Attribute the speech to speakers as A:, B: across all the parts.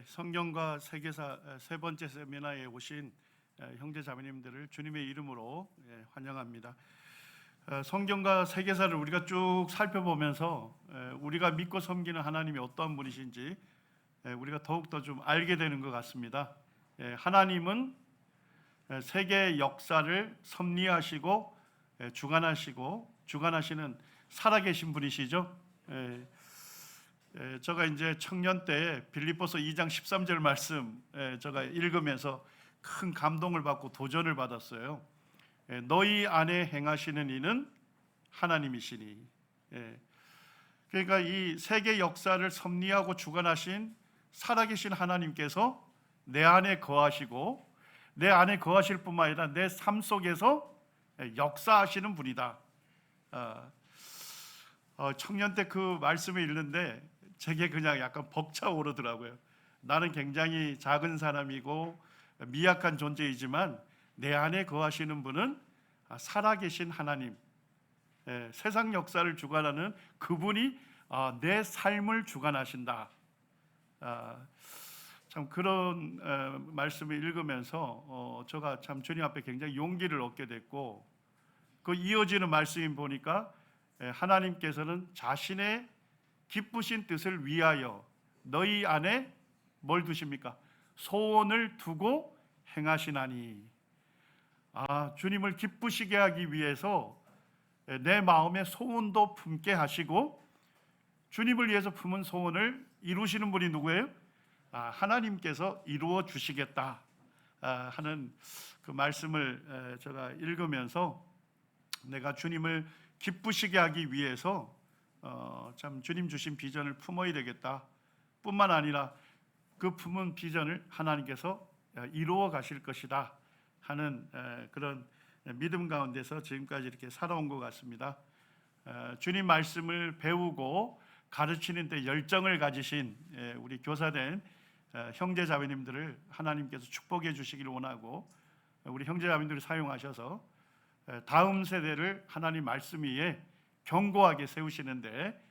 A: 성경과 세계사 세 번째 세미나에 오신 형제 자매님들을 주님의 이름으로 환영합니다. 성경과 세계사를 우리가 쭉 살펴보면서 우리가 믿고 섬기는 하나님이 어떠한 분이신지 우리가 더욱더 좀 알게 되는 것 같습니다. 하나님은 세계 역사를 섭리하시고 주관하시는 살아계신 분이시죠. 제가 이제 청년 때 빌립보서 2장 13절 말씀 제가 읽으면서 큰 감동을 받고 도전을 받았어요. 너희 안에 행하시는 이는 하나님이시니. 그러니까 이 세계 역사를 섭리하고 주관하신 살아계신 하나님께서 내 안에 거하시고 내 안에 거하실 뿐만 아니라 내 삶 속에서 역사하시는 분이다. 청년 때 그 말씀을 읽는데 제게 그냥 약간 벅차오르더라고요. 나는 굉장히 작은 사람이고 미약한 존재이지만 내 안에 거하시는 분은 살아계신 하나님, 세상 역사를 주관하는 그분이 내 삶을 주관하신다. 참 그런 말씀을 읽으면서 제가 참 주님 앞에 굉장히 용기를 얻게 됐고, 그 이어지는 말씀을 보니까 하나님께서는 자신의 기쁘신 뜻을 위하여 너희 안에 뭘 두십니까? 소원을 두고 행하시나니. 주님을 기쁘시게 하기 위해서 내 마음에 소원도 품게 하시고 주님을 위해서 품은 소원을 이루시는 분이 누구예요? 하나님께서 이루어 주시겠다 하는 그 말씀을 제가 읽으면서 내가 주님을 기쁘시게 하기 위해서 참 주님 주신 비전을 품어야 되겠다 뿐만 아니라 그 품은 비전을 하나님께서 이루어 가실 것이다 하는 그런 믿음 가운데서 지금까지 이렇게 살아온 것 같습니다. 주님 말씀을 배우고 가르치는 데 열정을 가지신 우리 교사된 형제 자매님들을 하나님께서 축복해 주시기를 원하고, 우리 형제 자매님들을 사용하셔서 다음 세대를 하나님 말씀 위에 견고하게 세우시는데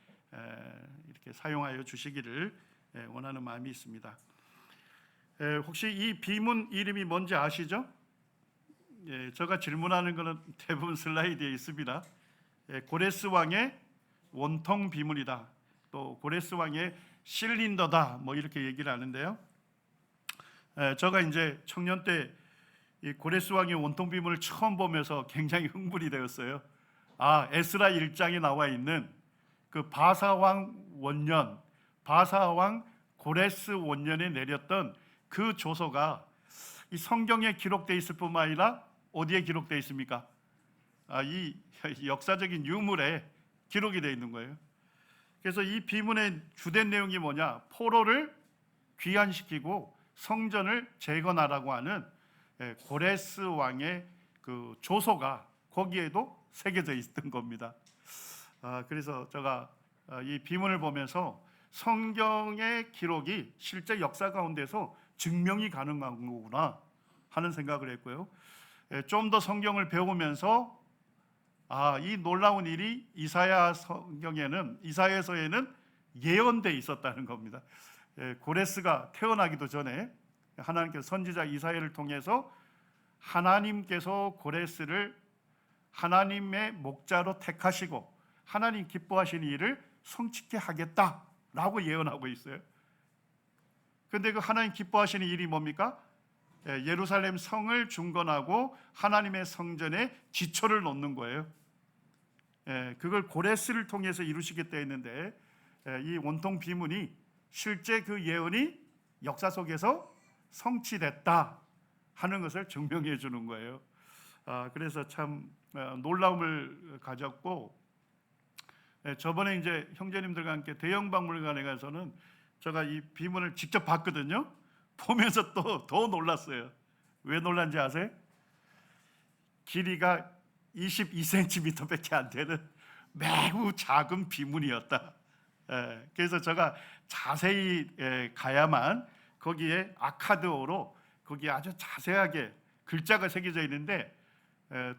A: 이렇게 사용하여 주시기를 원하는 마음이 있습니다. 혹시 이 비문 이름이 뭔지 아시죠? 제가 질문하는 것은 대부분 슬라이드에 있습니다. 고레스 왕의 원통 비문이다, 또 고레스 왕의 실린더다, 뭐 이렇게 얘기를 하는데요. 제가 이제 청년 때 이 고레스 왕의 원통 비문을 처음 보면서 굉장히 흥분이 되었어요. 에스라 1장에 나와 있는 그 바사왕 원년, 바사왕 고레스 원년에 내렸던 그 조서가 이 성경에 기록되어 있을 뿐만 아니라 어디에 기록되어 있습니까? 이 역사적인 유물에 기록이 되어 있는 거예요. 그래서 이 비문의 주된 내용이 뭐냐? 포로를 귀환시키고 성전을 재건하라고 하는 고레스 왕의 그 조서가 거기에도 새겨져 있던 겁니다. 그래서 제가 이 비문을 보면서 성경의 기록이 실제 역사 가운데서 증명이 가능한 거구나 하는 생각을 했고요. 좀 더 성경을 배우면서 이 놀라운 일이 이사야서에는 예언돼 있었다는 겁니다. 고레스가 태어나기도 전에 하나님께서 선지자 이사야를 통해서 하나님께서 고레스를 하나님의 목자로 택하시고 하나님 기뻐하시는 일을 성취케 하겠다라고 예언하고 있어요. 그런데 그 하나님 기뻐하시는 일이 뭡니까? 예루살렘 성을 중건하고 하나님의 성전에 기초를 놓는 거예요. 그걸 고레스를 통해서 이루시겠다 했는데 이 원통 비문이 실제 그 예언이 역사 속에서 성취됐다 하는 것을 증명해 주는 거예요. 그래서 참 놀라움을 가졌고, 저번에 이제 형제님들과 함께 대형박물관에 가서는 제가 이 비문을 직접 봤거든요. 보면서 또 더 놀랐어요. 왜 놀란지 아세요? 길이가 22cm밖에 안 되는 매우 작은 비문이었다. 그래서 제가 자세히 가야만 거기에 아카드어로 거기에 아주 자세하게 글자가 새겨져 있는데,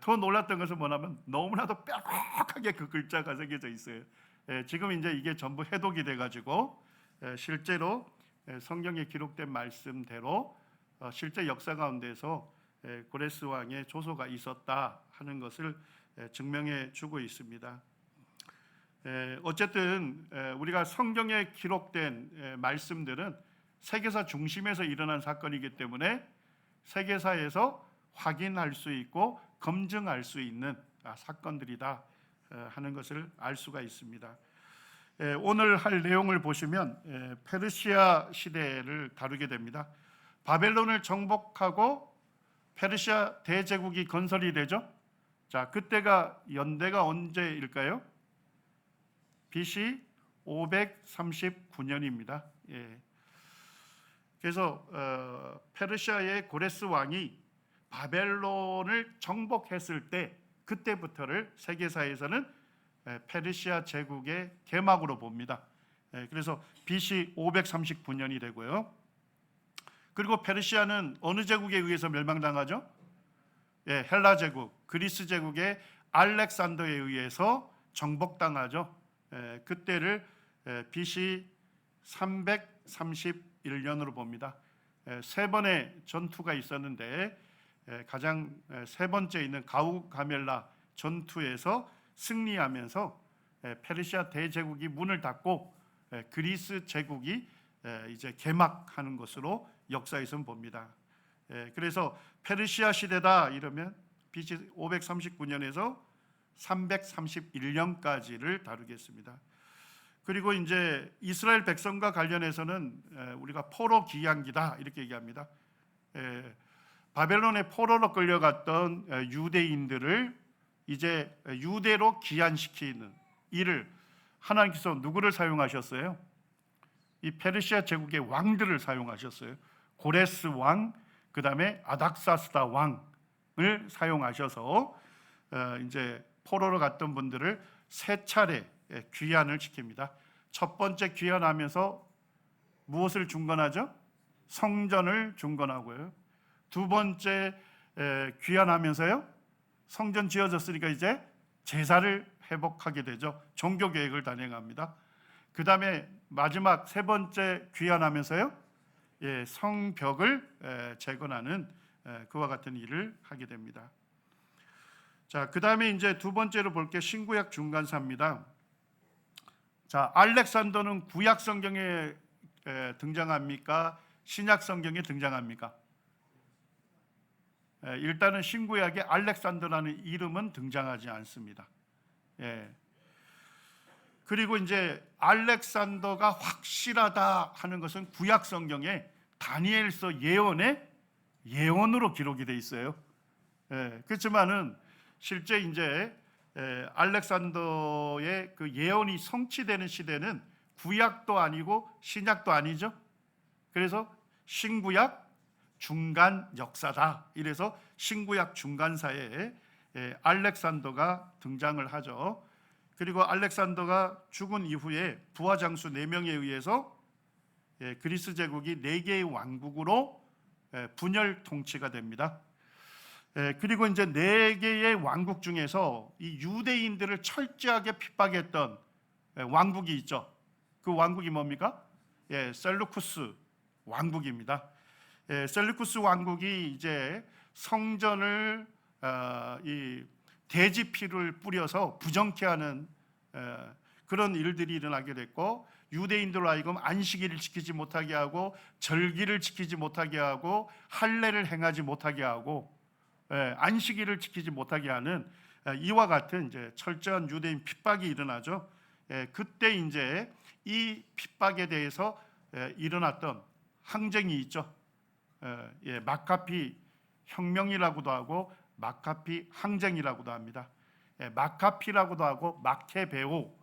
A: 더 놀랐던 것은 뭐냐면 너무나도 뾰족하게 그 글자가 새겨져 있어요. 지금 이제 이게 전부 해독이 돼가지고 실제로 성경에 기록된 말씀대로 실제 역사 가운데서 고레스 왕의 조소가 있었다 하는 것을 증명해 주고 있습니다. 어쨌든 우리가 성경에 기록된 말씀들은 세계사 중심에서 일어난 사건이기 때문에 세계사에서 확인할 수 있고 검증할 수 있는 사건들이다 하는 것을 알 수가 있습니다. 오늘 할 내용을 보시면 페르시아 시대를 다루게 됩니다. 바벨론을 정복하고 페르시아 대제국이 건설이 되죠. 자, 그때가 연대가 언제일까요? BC 539년입니다. 그래서 페르시아의 고레스 왕이 바벨론을 정복했을 때 그때부터를 세계사에서는 페르시아 제국의 개막으로 봅니다. 그래서 BC 539년이 되고요. 그리고 페르시아는 어느 제국에 의해서 멸망당하죠? 헬라 제국, 그리스 제국의 알렉산더에 의해서 정복당하죠. 그때를 BC 331년으로 봅니다. 세 번의 전투가 있었는데 가장 세 번째 있는 가우가멜라 전투에서 승리하면서 페르시아 대제국이 문을 닫고 그리스 제국이 이제 개막하는 것으로 역사에서는 봅니다. 그래서 페르시아 시대다 이러면 BC 539년에서 331년까지를 다루겠습니다. 그리고 이제 이스라엘 백성과 관련해서는 우리가 포로 귀양기다 이렇게 얘기합니다. 바벨론의 포로로 끌려갔던 유대인들을 이제 유대로 귀환시키는 일을 하나님께서 누구를 사용하셨어요? 이 페르시아 제국의 왕들을 사용하셨어요. 고레스 왕, 그 다음에 아닥사스다 왕을 사용하셔서 이제 포로로 갔던 분들을 세 차례 귀환을 시킵니다. 첫 번째 귀환하면서 무엇을 중건하죠? 성전을 중건하고요. 두 번째 귀환하면서요, 성전 지어졌으니까 이제 제사를 회복하게 되죠. 종교 계획을 단행합니다. 그 다음에 마지막 세 번째 귀환하면서요, 성벽을 재건하는 그와 같은 일을 하게 됩니다. 자, 그 다음에 이제 두 번째로 볼 게 신구약 중간사입니다. 자, 알렉산더는 구약 성경에 등장합니까? 신약 성경에 등장합니까? 일단은 신구약에 알렉산더라는 이름은 등장하지 않습니다. 그리고 이제 알렉산더가 확실하다 하는 것은 구약 성경에 다니엘서 예언의 예언으로 기록이 돼 있어요. 그렇지만은 실제 이제 알렉산더의 그 예언이 성취되는 시대는 구약도 아니고 신약도 아니죠. 그래서 신구약 중간 역사다. 이래서 신구약 중간사에 알렉산더가 등장을 하죠. 그리고 알렉산더가 죽은 이후에 부하 장수 4명에 의해서 그리스 제국이 4개의 왕국으로 분열 통치가 됩니다. 그리고 이제 4개의 왕국 중에서 이 유대인들을 철저하게 핍박했던 왕국이 있죠. 그 왕국이 뭡니까? 셀루쿠스 왕국입니다. 셀루쿠스 왕국이 이제 성전을 이 돼지 피를 뿌려서 부정케 하는 그런 일들이 일어나게 됐고, 유대인들로 하여금 안식일을 지키지 못하게 하고 절기를 지키지 못하게 하고 할례를 행하지 못하게 하고 안식일을 지키지 못하게 하는 이와 같은 이제 철저한 유대인 핍박이 일어나죠. 그때 이제 이 핍박에 대해서 일어났던 항쟁이 있죠. 마카피 혁명이라고도 하고 마카피 항쟁이라고도 합니다. 마카피라고도 하고 마케베오라고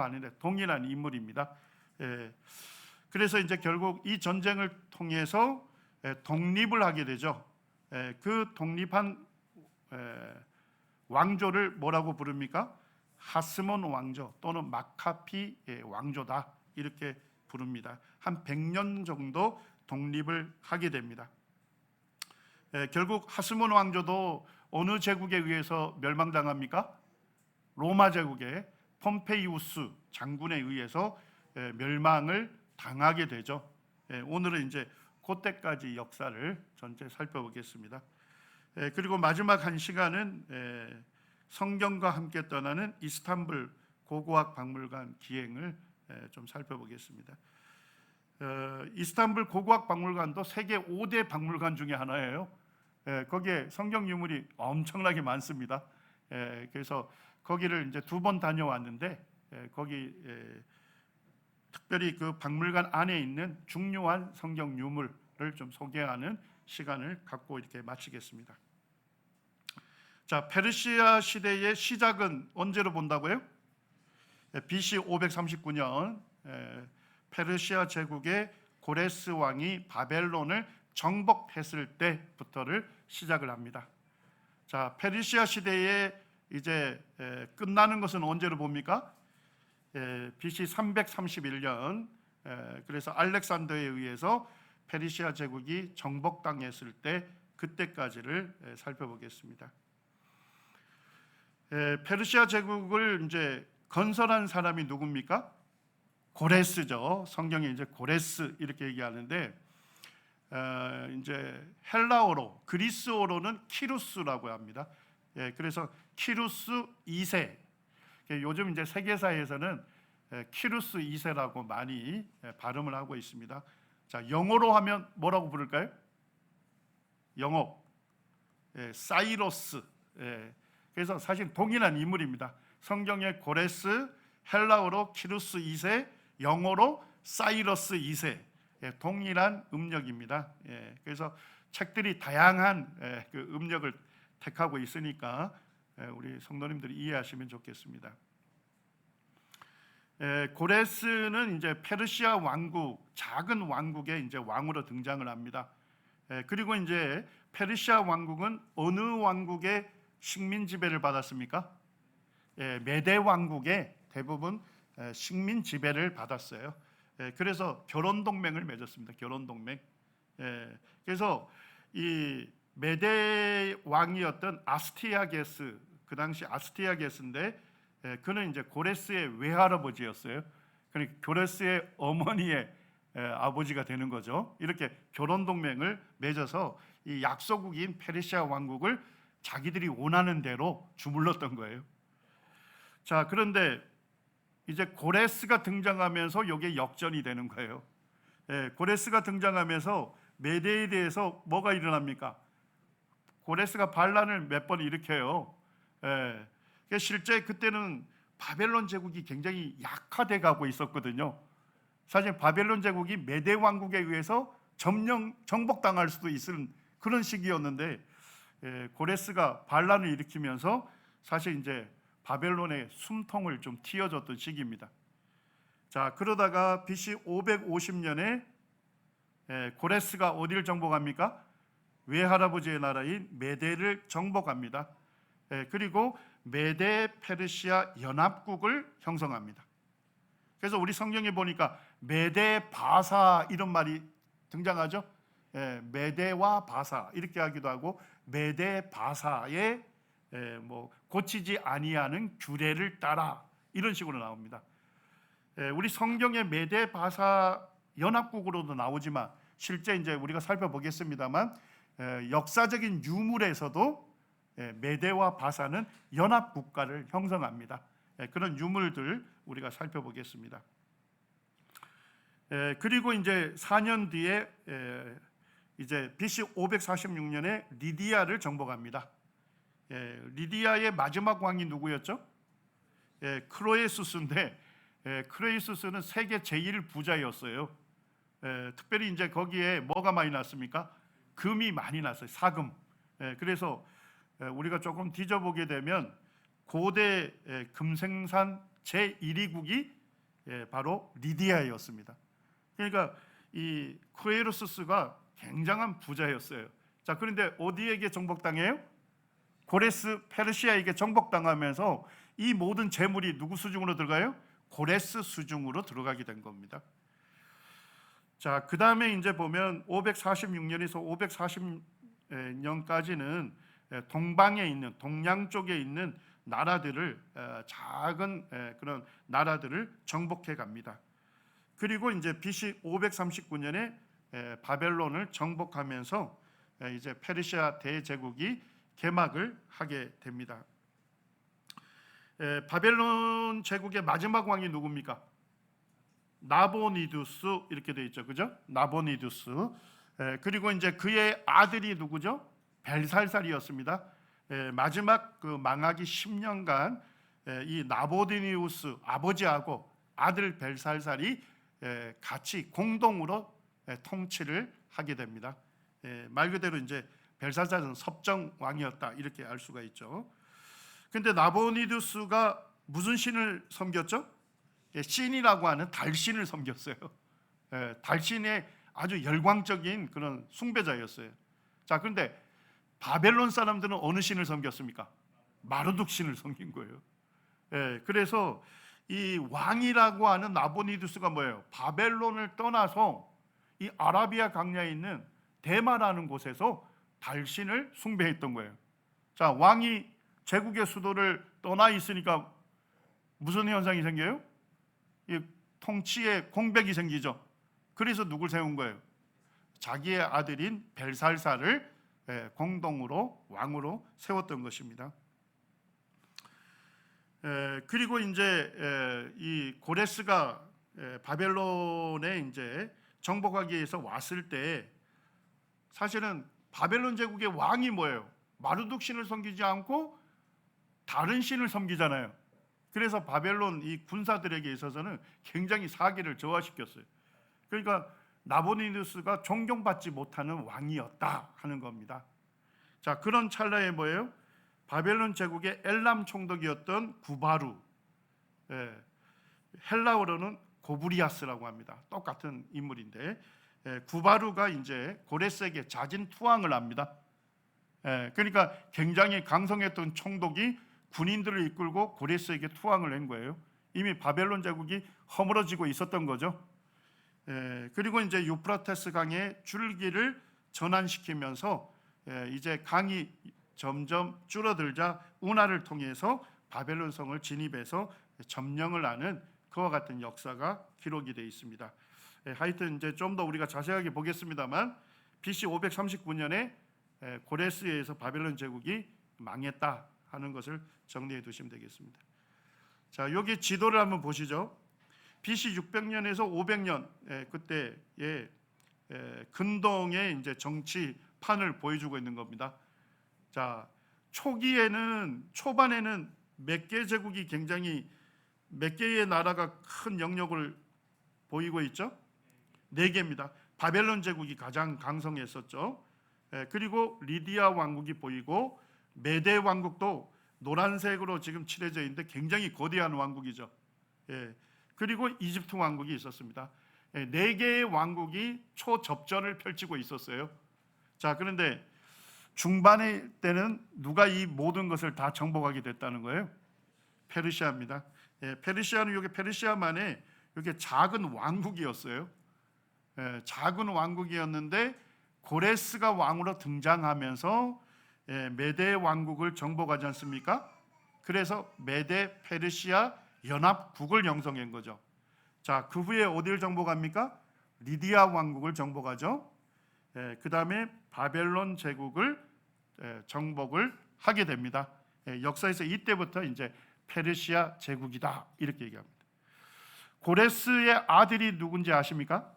A: 하는데 동일한 인물입니다. 그래서 이제 결국 이 전쟁을 통해서 독립을 하게 되죠. 그 독립한 왕조를 뭐라고 부릅니까? 하스몬 왕조 또는 마카피 왕조다 이렇게 부릅니다. 한 100년 정도 독립을 하게 됩니다. 결국 하스몬 왕조도 어느 제국에 의해서 멸망당합니까? 로마 제국의 폼페이우스 장군에 의해서 멸망을 당하게 되죠. 오늘은 이제 그때까지 역사를 전체 살펴보겠습니다. 그리고 마지막 한 시간은 성경과 함께 떠나는 이스탄불 고고학 박물관 기행을 좀 살펴보겠습니다. 이스탄불 고고학 박물관도 세계 5대 박물관 중에 하나예요. 거기에 성경 유물이 엄청나게 많습니다. 그래서 거기를 이제 2번 다녀왔는데 거기 특별히 그 박물관 안에 있는 중요한 성경 유물을 좀 소개하는 시간을 갖고 이렇게 마치겠습니다. 자, 페르시아 시대의 시작은 언제로 본다고요? BC 539년 페르시아 제국의 고레스 왕이 바벨론을 정복했을 때부터를 시작을 합니다. 자, 페르시아 시대에 이제 끝나는 것은 언제로 봅니까? BC 331년 그래서 알렉산더에 의해서 페르시아 제국이 정복당했을 때 그때까지를 살펴보겠습니다. 페르시아 제국을 이제 건설한 사람이 누굽니까? 고레스죠. 성경에 이제 고레스 이렇게 얘기하는데 이제 헬라어로 그리스어로는 키루스라고 합니다. 그래서 키루스 2세. 요즘 이제 세계사에서는 키루스 2세라고 많이 발음을 하고 있습니다. 자, 영어로 하면 뭐라고 부를까요? 영어 사이러스. 그래서 사실 동일한 인물입니다. 성경의 고레스, 헬라어로 키루스 2세, 영어로 사이러스 2세. 동일한 음력입니다. 그래서 책들이 다양한 그 음력을 택하고 있으니까 우리 성도님들이 이해하시면 좋겠습니다. 고레스는 이제 페르시아 왕국, 작은 왕국의 이제 왕으로 등장을 합니다. 그리고 이제 페르시아 왕국은 어느 왕국의 식민 지배를 받았습니까? 메데 왕국의 대부분 식민 지배를 받았어요. 그래서 결혼 동맹을 맺었습니다. 결혼 동맹. 그래서 이 메데 왕이었던 아스티아게스, 그 당시 아스티아게스인데 그는 이제 고레스의 외할아버지였어요. 그러니까 고레스의 어머니의 아버지가 되는 거죠. 이렇게 결혼 동맹을 맺어서 이 약소국인 페르시아 왕국을 자기들이 원하는 대로 주물렀던 거예요. 자, 그런데 이제 고레스가 등장하면서 이게 역전이 되는 거예요. 고레스가 등장하면서 메데에 대해서 뭐가 일어납니까? 고레스가 반란을 몇 번 일으켜요. 실제 그때는 바벨론 제국이 굉장히 약화돼 가고 있었거든요. 사실 바벨론 제국이 메데 왕국에 의해서 정복당할 수도 있을 그런 시기였는데 고레스가 반란을 일으키면서 사실 이제 바벨론의 숨통을 좀 틔워줬던 시기입니다. 자, 그러다가 BC 550년에 고레스가 어디를 정복합니까? 외할아버지의 나라인 메데를 정복합니다. 그리고 메데 페르시아 연합국을 형성합니다. 그래서 우리 성경에 보니까 메데 바사 이런 말이 등장하죠. 메데와 바사 이렇게 하기도 하고 메데 바사의 뭐 고치지 아니하는 규례를 따라 이런 식으로 나옵니다. 우리 성경의 메데 바사 연합국으로도 나오지만 실제 이제 우리가 살펴보겠습니다만 역사적인 유물에서도 메데와 바사는 연합 국가를 형성합니다. 그런 유물들 우리가 살펴보겠습니다. 그리고 이제 4년 뒤에 이제 BC 546년에 리디아를 정복합니다. 리디아의 마지막 왕이 누구였죠? 크로에수스인데 크로에수스는 세계 제1 부자였어요. 특별히 이제 거기에 뭐가 많이 났습니까? 금이 많이 났어요. 사금. 그래서 우리가 조금 뒤져보게 되면 고대 금생산 제1위국이 바로 리디아였습니다. 그러니까 이 크로에수스가 굉장한 부자였어요. 자, 그런데 어디에게 정복당해요? 고레스 페르시아에게 정복당하면서 이 모든 재물이 누구 수중으로 들어가요? 고레스 수중으로 들어가게 된 겁니다. 자, 그 다음에 이제 보면 546년에서 540년까지는 동방에 있는 동양 쪽에 있는 나라들을 작은 그런 나라들을 정복해 갑니다. 그리고 이제 BC 539년에 바벨론을 정복하면서 이제 페르시아 대제국이 개막을 하게 됩니다. 바벨론 제국의 마지막 왕이 누굽니까? 나보니두스 이렇게 되어 있죠, 그죠? 나보니두스. 그리고 이제 그의 아들이 누구죠? 벨살살이었습니다. 마지막 그 망하기 10년간 이 나보니두스 아버지하고 아들 벨살살이 같이 공동으로 통치를 하게 됩니다. 말 그대로 이제 벨살살은 섭정 왕이었다 이렇게 알 수가 있죠. 근데 나보니두스가 무슨 신을 섬겼죠? 신이라고 하는 달신을 섬겼어요. 달신의 아주 열광적인 그런 숭배자였어요. 자, 그런데 바벨론 사람들은 어느 신을 섬겼습니까? 마르둑 신을 섬긴 거예요. 그래서 이 왕이라고 하는 나보니두스가 뭐예요? 바벨론을 떠나서 이 아라비아 강야에 있는 대마라는 곳에서 달신을 숭배했던 거예요. 자, 왕이 제국의 수도를 떠나 있으니까 무슨 현상이 생겨요? 이 통치에 공백이 생기죠. 그래서 누굴 세운 거예요? 자기의 아들인 벨살살을 공동으로 왕으로 세웠던 것입니다. 그리고 이제 이 고레스가 바벨론에 이제 정복하기 위해서 왔을 때 사실은 바벨론 제국의 왕이 뭐예요? 마르둑 신을 섬기지 않고 다른 신을 섬기잖아요. 그래서 바벨론 이 군사들에게 있어서는 굉장히 사기를 저하시켰어요. 그러니까 나보니두스가 존경받지 못하는 왕이었다 하는 겁니다. 자, 그런 찰나에 뭐예요? 바벨론 제국의 엘람 총독이었던 구바루, 헬라어로는 고브리아스라고 합니다. 똑같은 인물인데 구바루가 이제 고레스에게 자진 투항을 합니다. 그러니까 굉장히 강성했던 총독이 군인들을 이끌고 고레스에게 투항을 한 거예요. 이미 바벨론 제국이 허물어지고 있었던 거죠. 그리고 이제 유프라테스 강의 줄기를 전환시키면서 이제 강이 점점 줄어들자 운하를 통해서 바벨론 성을 진입해서 점령을 하는 그와 같은 역사가 기록이 되어 있습니다. 하여튼 이제 좀 더 우리가 자세하게 보겠습니다만 BC 539년에 고레스에 의해서 바벨론 제국이 망했다 하는 것을 정리해 두시면 되겠습니다. 자, 여기 지도를 한번 보시죠. BC 600년에서 500년 그때의 근동의 이제 정치판을 보여주고 있는 겁니다. 자, 초반에는 몇 개 제국이 굉장히 몇 개의 나라가 큰 영역을 보이고 있죠? 4개입니다. 바벨론 제국이 가장 강성했었죠. 그리고 리디아 왕국이 보이고 메데 왕국도 노란색으로 지금 칠해져 있는데 굉장히 거대한 왕국이죠. 그리고 이집트 왕국이 있었습니다. 4개의 왕국이 초접전을 펼치고 있었어요. 자, 그런데 중반의 때는 누가 이 모든 것을 다 정복하게 됐다는 거예요? 페르시아입니다. 페르시아는 여기 페르시아만의 이렇게 작은 왕국이었어요. 작은 왕국이었는데 고레스가 왕으로 등장하면서 메데 왕국을 정복하지 않습니까? 그래서 메데 페르시아 연합국을 형성한 거죠. 자, 그 후에 어디를 정복합니까? 리디아 왕국을 정복하죠. 그 다음에 바벨론 제국을 정복을 하게 됩니다. 역사에서 이때부터 이제 페르시아 제국이다 이렇게 얘기합니다. 고레스의 아들이 누군지 아십니까?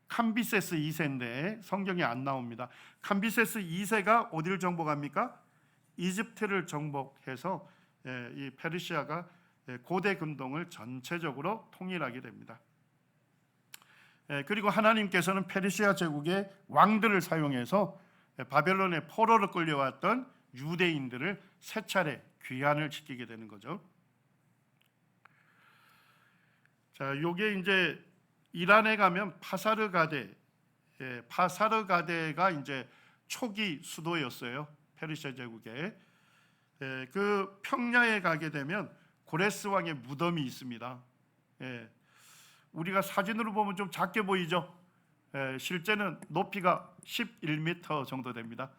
A: 캄비세스 2세인데 성경에 안 나옵니다. 캄비세스 2세가 어디를 정복합니까? 이집트를 정복해서 이 페르시아가 고대 근동을 전체적으로 통일하게 됩니다. 그리고 하나님께서는 페르시아 제국의 왕들을 사용해서 바벨론의 포로로 끌려왔던 유대인들을 세 차례 귀환을 시키게 되는 거죠. 자, 요게 이제 이란에 가면 파사르가데가 이제 초기 수도였어요. 페르시아 제국의. 그 평야에 가게 되면 고레스 왕의 무덤이 있습니다. 우리가 사진으로 보면 좀 작게 보이죠. 실제는 높이가 11m 정도 됩니다.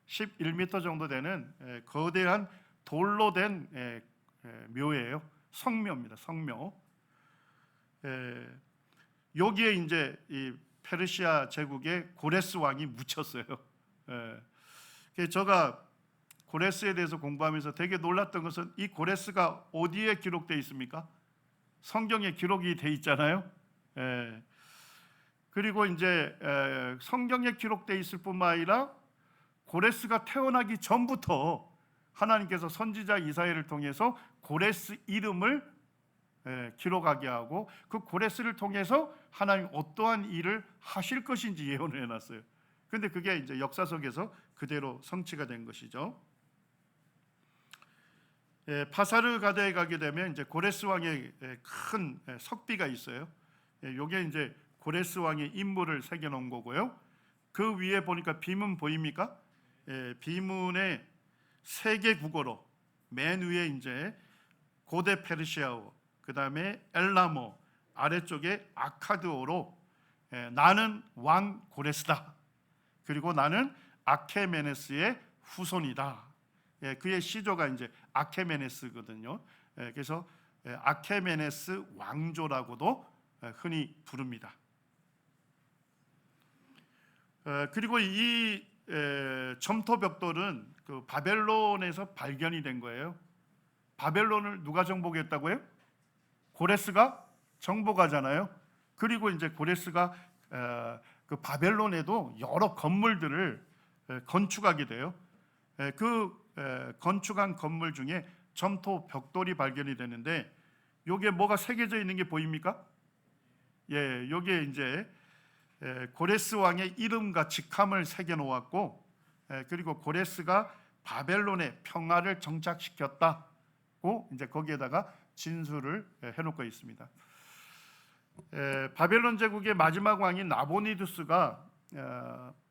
A: 11m 정도 되는 거대한 돌로 된 묘예요. 성묘입니다. 성묘. 여기에 이제 이 페르시아 제국의 고레스 왕이 묻혔어요. 예. 그래서 제가 고레스에 대해서 공부하면서 되게 놀랐던 것은 이 고레스가 어디에 기록되어 있습니까? 성경에 기록이 돼 있잖아요. 예. 그리고 이제 성경에 기록되어 있을 뿐만 아니라 고레스가 태어나기 전부터 하나님께서 선지자 이사야를 통해서 고레스 이름을 기록하게 하고 그 고레스를 통해서 하나님 어떠한 일을 하실 것인지 예언을 해놨어요. 그런데 그게 이제 역사 속에서 그대로 성취가 된 것이죠. 파사르 가드에 가게 되면 이제 고레스 왕의 큰 석비가 있어요. 요게 이제 고레스 왕의 인물을 새겨놓은 거고요. 그 위에 보니까 비문 보입니까? 비문의 세계 국어로 맨 위에 이제 고대 페르시아어, 그 다음에 엘라모, 아래쪽에 아카드어로 나는 왕 고레스다. 그리고 나는 아케메네스의 후손이다. 그의 시조가 이제 아케메네스거든요. 그래서 아케메네스 왕조라고도 흔히 부릅니다. 그리고 이 점토 벽돌은 그 바벨론에서 발견이 된 거예요. 바벨론을 누가 정복했다고요? 고레스가 정복하잖아요. 그리고 이제 고레스가 그 바벨론에도 여러 건물들을 건축하게 돼요. 그 건축한 건물 중에 점토 벽돌이 발견이 되는데 요게 뭐가 새겨져 있는 게 보입니까? 예, 요게 이제 고레스 왕의 이름과 직함을 새겨 놓았고, 그리고 고레스가 바벨론에 평화를 정착시켰다고 이제 거기에다가 진술을 해놓고 있습니다. 바벨론 제국의 마지막 왕인 나보니두스가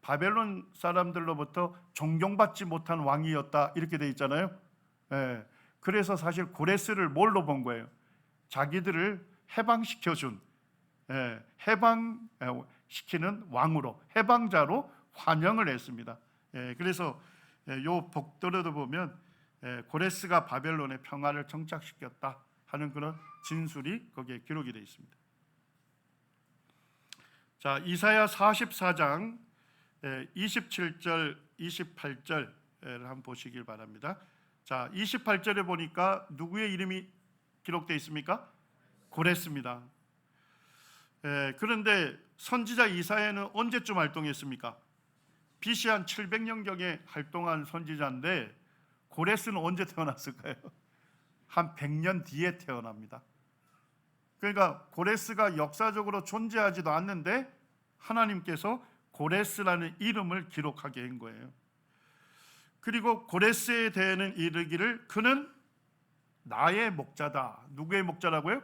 A: 바벨론 사람들로부터 존경받지 못한 왕이었다 이렇게 돼 있잖아요. 그래서 사실 고레스를 뭘로 본 거예요? 자기들을 해방시켜준 해방시키는 왕으로, 해방자로 환영을 했습니다. 그래서 요 복도로도 보면 고레스가 바벨론의 평화를 정착시켰다 하는 그런 진술이 거기에 기록이 되어 있습니다. 자, 이사야 44장 27절, 28절을 한번 보시길 바랍니다. 자, 28절에 보니까 누구의 이름이 기록되어 있습니까? 고레스입니다. 그런데 선지자 이사야는 언제쯤 활동했습니까? BC 한 700년경에 활동한 선지자인데 고레스는 언제 태어났을까요? 한 100년 뒤에 태어납니다. 그러니까 고레스가 역사적으로 존재하지도 않는데 하나님께서 고레스라는 이름을 기록하게 한 거예요. 그리고 고레스에 대해는 이르기를 그는 나의 목자다. 누구의 목자라고요?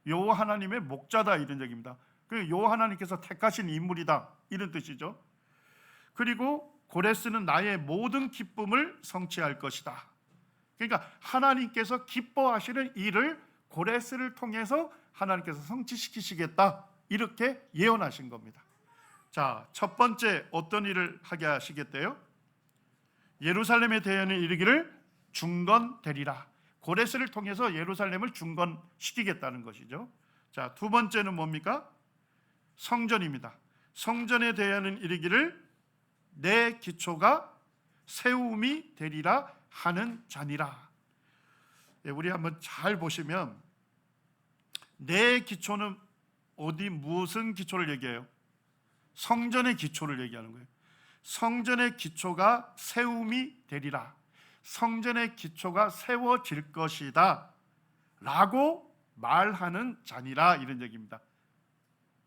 A: 여호와 하나님의 목자다 이런 얘기입니다. 그 여호와 하나님께서 택하신 인물이다 이런 뜻이죠. 그리고 고레스는 나의 모든 기쁨을 성취할 것이다. 그러니까 하나님께서 기뻐하시는 일을 고레스를 통해서 하나님께서 성취시키시겠다 이렇게 예언하신 겁니다. 자, 첫 번째 어떤 일을 하게 하시겠대요? 예루살렘에 대하는 이르기를 중건되리라. 고레스를 통해서 예루살렘을 중건시키겠다는 것이죠. 자, 두 번째는 뭡니까? 성전입니다. 성전에 대하는 이르기를 내 기초가 세움이 되리라 하는 자니라. 우리 한번 잘 보시면 내 기초는 어디 무슨 기초를 얘기해요? 성전의 기초를 얘기하는 거예요. 성전의 기초가 세움이 되리라. 성전의 기초가 세워질 것이다 라고 말하는 자니라 이런 얘기입니다.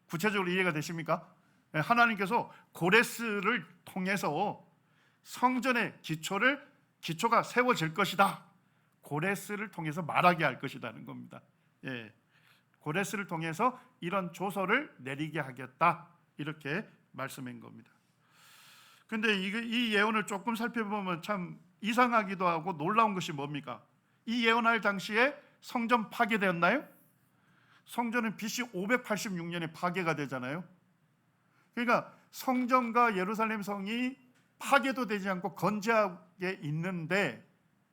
A: 구체적으로 이해가 되십니까? 하나님께서 고레스를 통해서 성전의 기초가 세워질 것이다, 고레스를 통해서 말하게 할 것이라는 겁니다. 고레스를 통해서 이런 조서를 내리게 하겠다 이렇게 말씀한 겁니다. 근데 이 예언을 조금 살펴보면 참 이상하기도 하고 놀라운 것이 뭡니까? 이 예언할 당시에 성전 파괴되었나요? 성전은 BC 586년에 파괴가 되잖아요. 그러니까 성전과 예루살렘 성이 파괴도 되지 않고 건재하게 있는데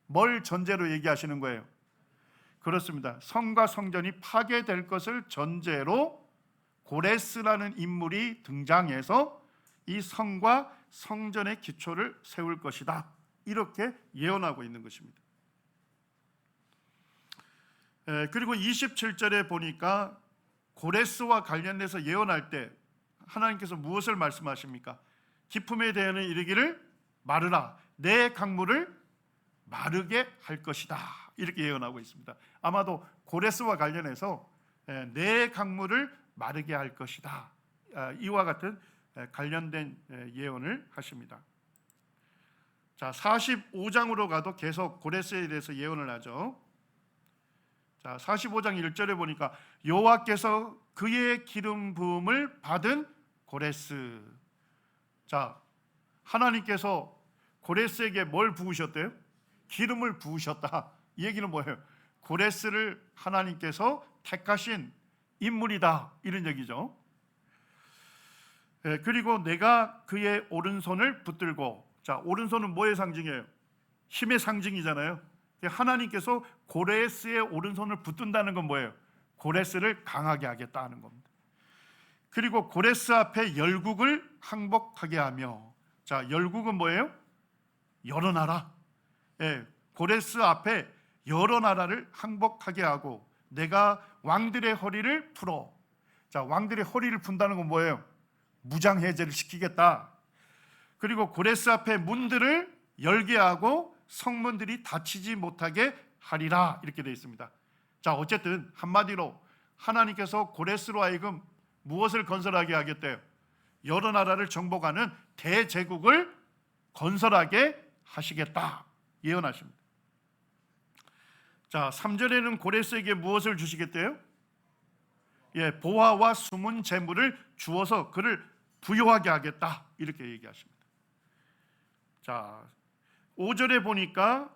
A: 뭘 전제로 얘기하시는 거예요? 그렇습니다. 성과 성전이 파괴될 것을 전제로 고레스라는 인물이 등장해서 이 성과 성전의 기초를 세울 것이다. 이렇게 예언하고 있는 것입니다. 그리고 27절에 보니까 고레스와 관련해서 예언할 때 하나님께서 무엇을 말씀하십니까? 기품에 대하여는 이르기를 마르라, 내 강물을 마르게 할 것이다. 이렇게 예언하고 있습니다. 아마도 고레스와 관련해서 내 강물을 마르게 할 것이다. 이와 같은 관련된 예언을 하십니다. 자, 45장으로 가도 계속 고레스에 대해서 예언을 하죠. 자, 45장 1절에 보니까 여호와께서 그의 기름 부음을 받은 고레스. 자, 하나님께서 고레스에게 뭘 부으셨대요? 기름을 부으셨다. 이 얘기는 뭐예요? 고레스를 하나님께서 택하신 인물이다, 이런 얘기죠. 그리고 내가 그의 오른손을 붙들고, 자, 오른손은 뭐의 상징이에요? 힘의 상징이잖아요. 하나님께서 고레스의 오른손을 붙든다는 건 뭐예요? 고레스를 강하게 하겠다 하는 겁니다. 그리고 고레스 앞에 열국을 항복하게 하며, 자, 열국은 뭐예요? 여러 나라. 고레스 앞에 여러 나라를 항복하게 하고 내가 왕들의 허리를 풀어. 자, 왕들의 허리를 푼다는 건 뭐예요? 무장해제를 시키겠다. 그리고 고레스 앞에 문들을 열게 하고 성문들이 닫히지 못하게 하리라, 이렇게 되어 있습니다. 자, 어쨌든 한마디로 하나님께서 고레스로 하여금 무엇을 건설하게 하겠대요? 여러 나라를 정복하는 대제국을 건설하게 하시겠다 예언하십니다. 자, 3절에는 고레스에게 무엇을 주시겠대요? 보화와 숨은 재물을 주어서 그를 부요하게 하겠다, 이렇게 얘기하십니다. 자, 5절에 보니까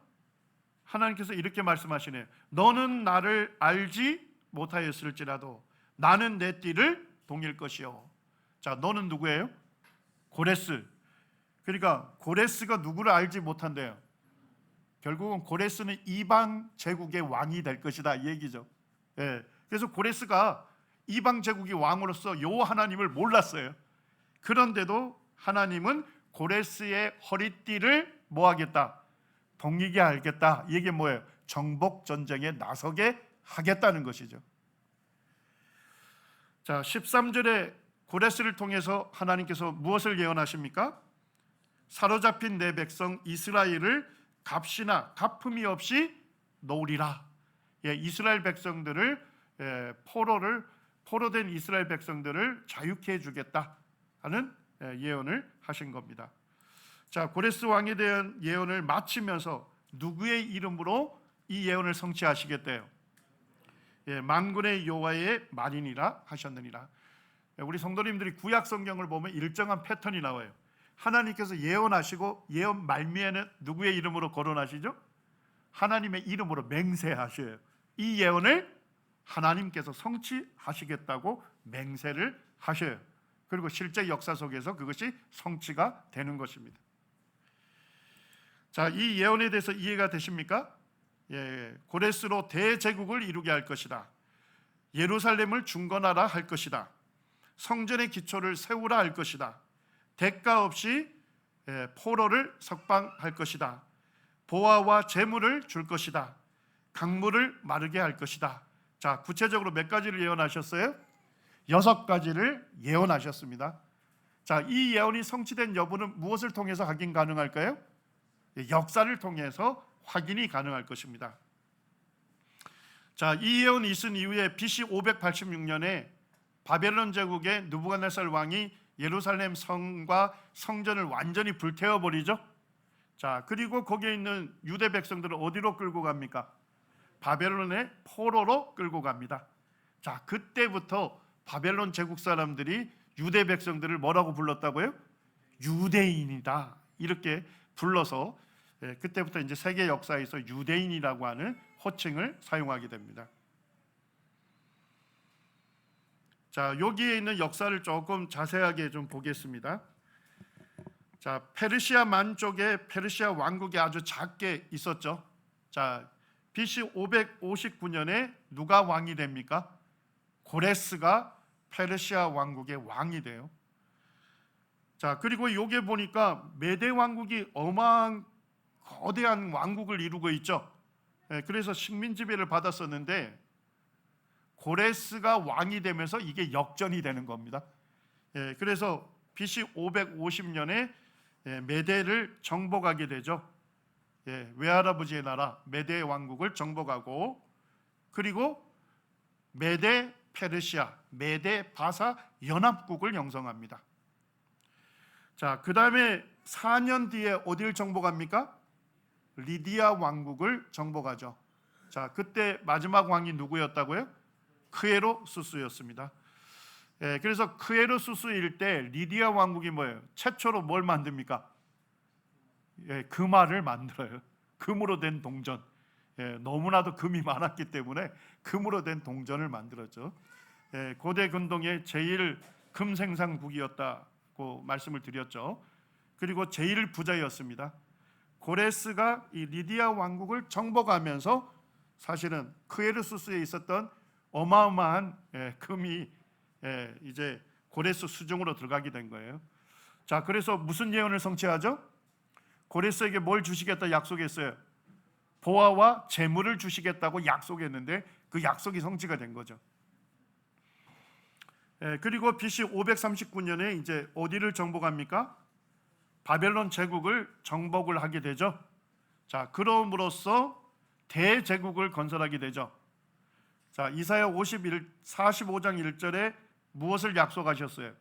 A: 하나님께서 이렇게 말씀하시네요. 너는 나를 알지 못하였을지라도 나는 내 띠를 동일 것이요. 자, 너는 누구예요? 고레스. 그러니까 고레스가 누구를 알지 못한대요? 결국은 고레스는 이방 제국의 왕이 될 것이다, 이 얘기죠. 그래서 고레스가 이방 제국의 왕으로서 여호와 하나님을 몰랐어요. 그런데도 하나님은 고레스의 허리띠를 뭐 하겠다? 동이게 하겠다. 이게 뭐예요? 정복 전쟁에 나서게 하겠다는 것이죠. 자, 13절에 고레스를 통해서 하나님께서 무엇을 예언하십니까? 사로잡힌 내 백성 이스라엘을 값이나 갚음이 없이 놓으리라. 이스라엘 백성들을 포로된 이스라엘 백성들을 자유케 해주겠다 하는 예언을 하신 겁니다. 자, 고레스 왕에 대한 예언을 마치면서 누구의 이름으로 이 예언을 성취하시겠대요? 만군의 여호와의 말이니라 하셨느니라. 우리 성도님들이 구약 성경을 보면 일정한 패턴이 나와요. 하나님께서 예언하시고 예언 말미에는 누구의 이름으로 거론하시죠? 하나님의 이름으로 맹세하셔요. 이 예언을 하나님께서 성취하시겠다고 맹세를 하셔요. 그리고 실제 역사 속에서 그것이 성취가 되는 것입니다. 자, 이 예언에 대해서 이해가 되십니까? 고레스로 대제국을 이루게 할 것이다. 예루살렘을 중건하라 할 것이다. 성전의 기초를 세우라 할 것이다. 대가 없이 포로를 석방할 것이다. 보화와 재물을 줄 것이다. 강물을 마르게 할 것이다. 자, 구체적으로 몇 가지를 예언하셨어요? 6가지를 예언하셨습니다. 자, 이 예언이 성취된 여부는 무엇을 통해서 확인 가능할까요? 역사를 통해서 확인이 가능할 것입니다. 자, 이 예언이 있은 이후에 BC 586년에 바벨론 제국의 느부갓네살 왕이 예루살렘 성과 성전을 완전히 불태워 버리죠. 자, 그리고 거기에 있는 유대 백성들을 어디로 끌고 갑니까? 바벨론의 포로로 끌고 갑니다. 자, 그때부터 바벨론 제국 사람들이 유대 백성들을 뭐라고 불렀다고요? 유대인이다, 이렇게 불러서 그때부터 이제 세계 역사에서 유대인이라고 하는 호칭을 사용하게 됩니다. 자, 여기에 있는 역사를 조금 자세하게 좀 보겠습니다. 자, 페르시아 만족에 페르시아 왕국이 아주 작게 있었죠. 자, BC 559년에 누가 왕이 됩니까? 고레스가 페르시아 왕국의 왕이 돼요. 자, 그리고 요게 보니까 메대 왕국이 어마한 거대한 왕국을 이루고 있죠. 그래서 식민 지배를 받았었는데 고레스가 왕이 되면서 이게 역전이 되는 겁니다. 그래서 BC 550년에 메대를 정복하게 되죠. 외할아버지의 나라 메대 왕국을 정복하고, 그리고 메대 페르시아, 메대 바사 연합국을 형성합니다. 자, 그 다음에 4년 뒤에 어디를 정복합니까? 리디아 왕국을 정복하죠. 자, 그때 마지막 왕이 누구였다고요? 크에로수스였습니다. 그래서 크에로수스일 때 리디아 왕국이 뭐예요? 최초로 뭘 만듭니까? 금화를 만들어요. 금으로 된 동전. 너무나도 금이 많았기 때문에 금으로 된 동전을 만들었죠. 고대 근동의 제일 금 생산국이었다고 말씀을 드렸죠. 그리고 제일 부자였습니다. 고레스가 이 리디아 왕국을 정복하면서 사실은 크에르수스에 있었던 어마어마한 금이 이제 고레스 수중으로 들어가게 된 거예요. 자, 그래서 무슨 예언을 성취하죠? 고레스에게 뭘 주시겠다 약속했어요? 보화와 재물을 주시겠다고 약속했는데 그 약속이 성취가 된 거죠. 그리고 BC 539년에 이제 어디를 정복합니까? 바벨론 제국을 정복을 하게 되죠. 자, 그럼으로써 대제국을 건설하게 되죠. 자, 이사야 45장 1절에 무엇을 약속하셨어요?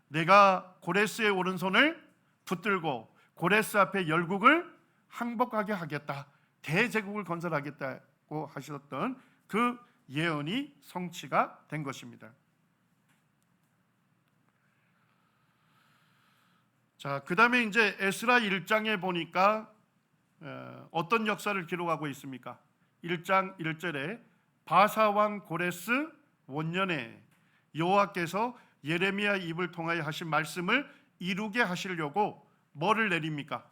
A: 내가 고레스의 오른손을 붙들고 고레스 앞에 열국을 항복하게 하겠다, 대제국을 건설하겠다고 하셨던 그 예언이 성취가 된 것입니다. 자, 그 다음에 이제 에스라 1장에 보니까 어떤 역사를 기록하고 있습니까? 1장 1절에 바사왕 고레스 원년에 여호와께서 예레미야 입을 통하여 하신 말씀을 이루게 하시려고 뭐를 내립니까?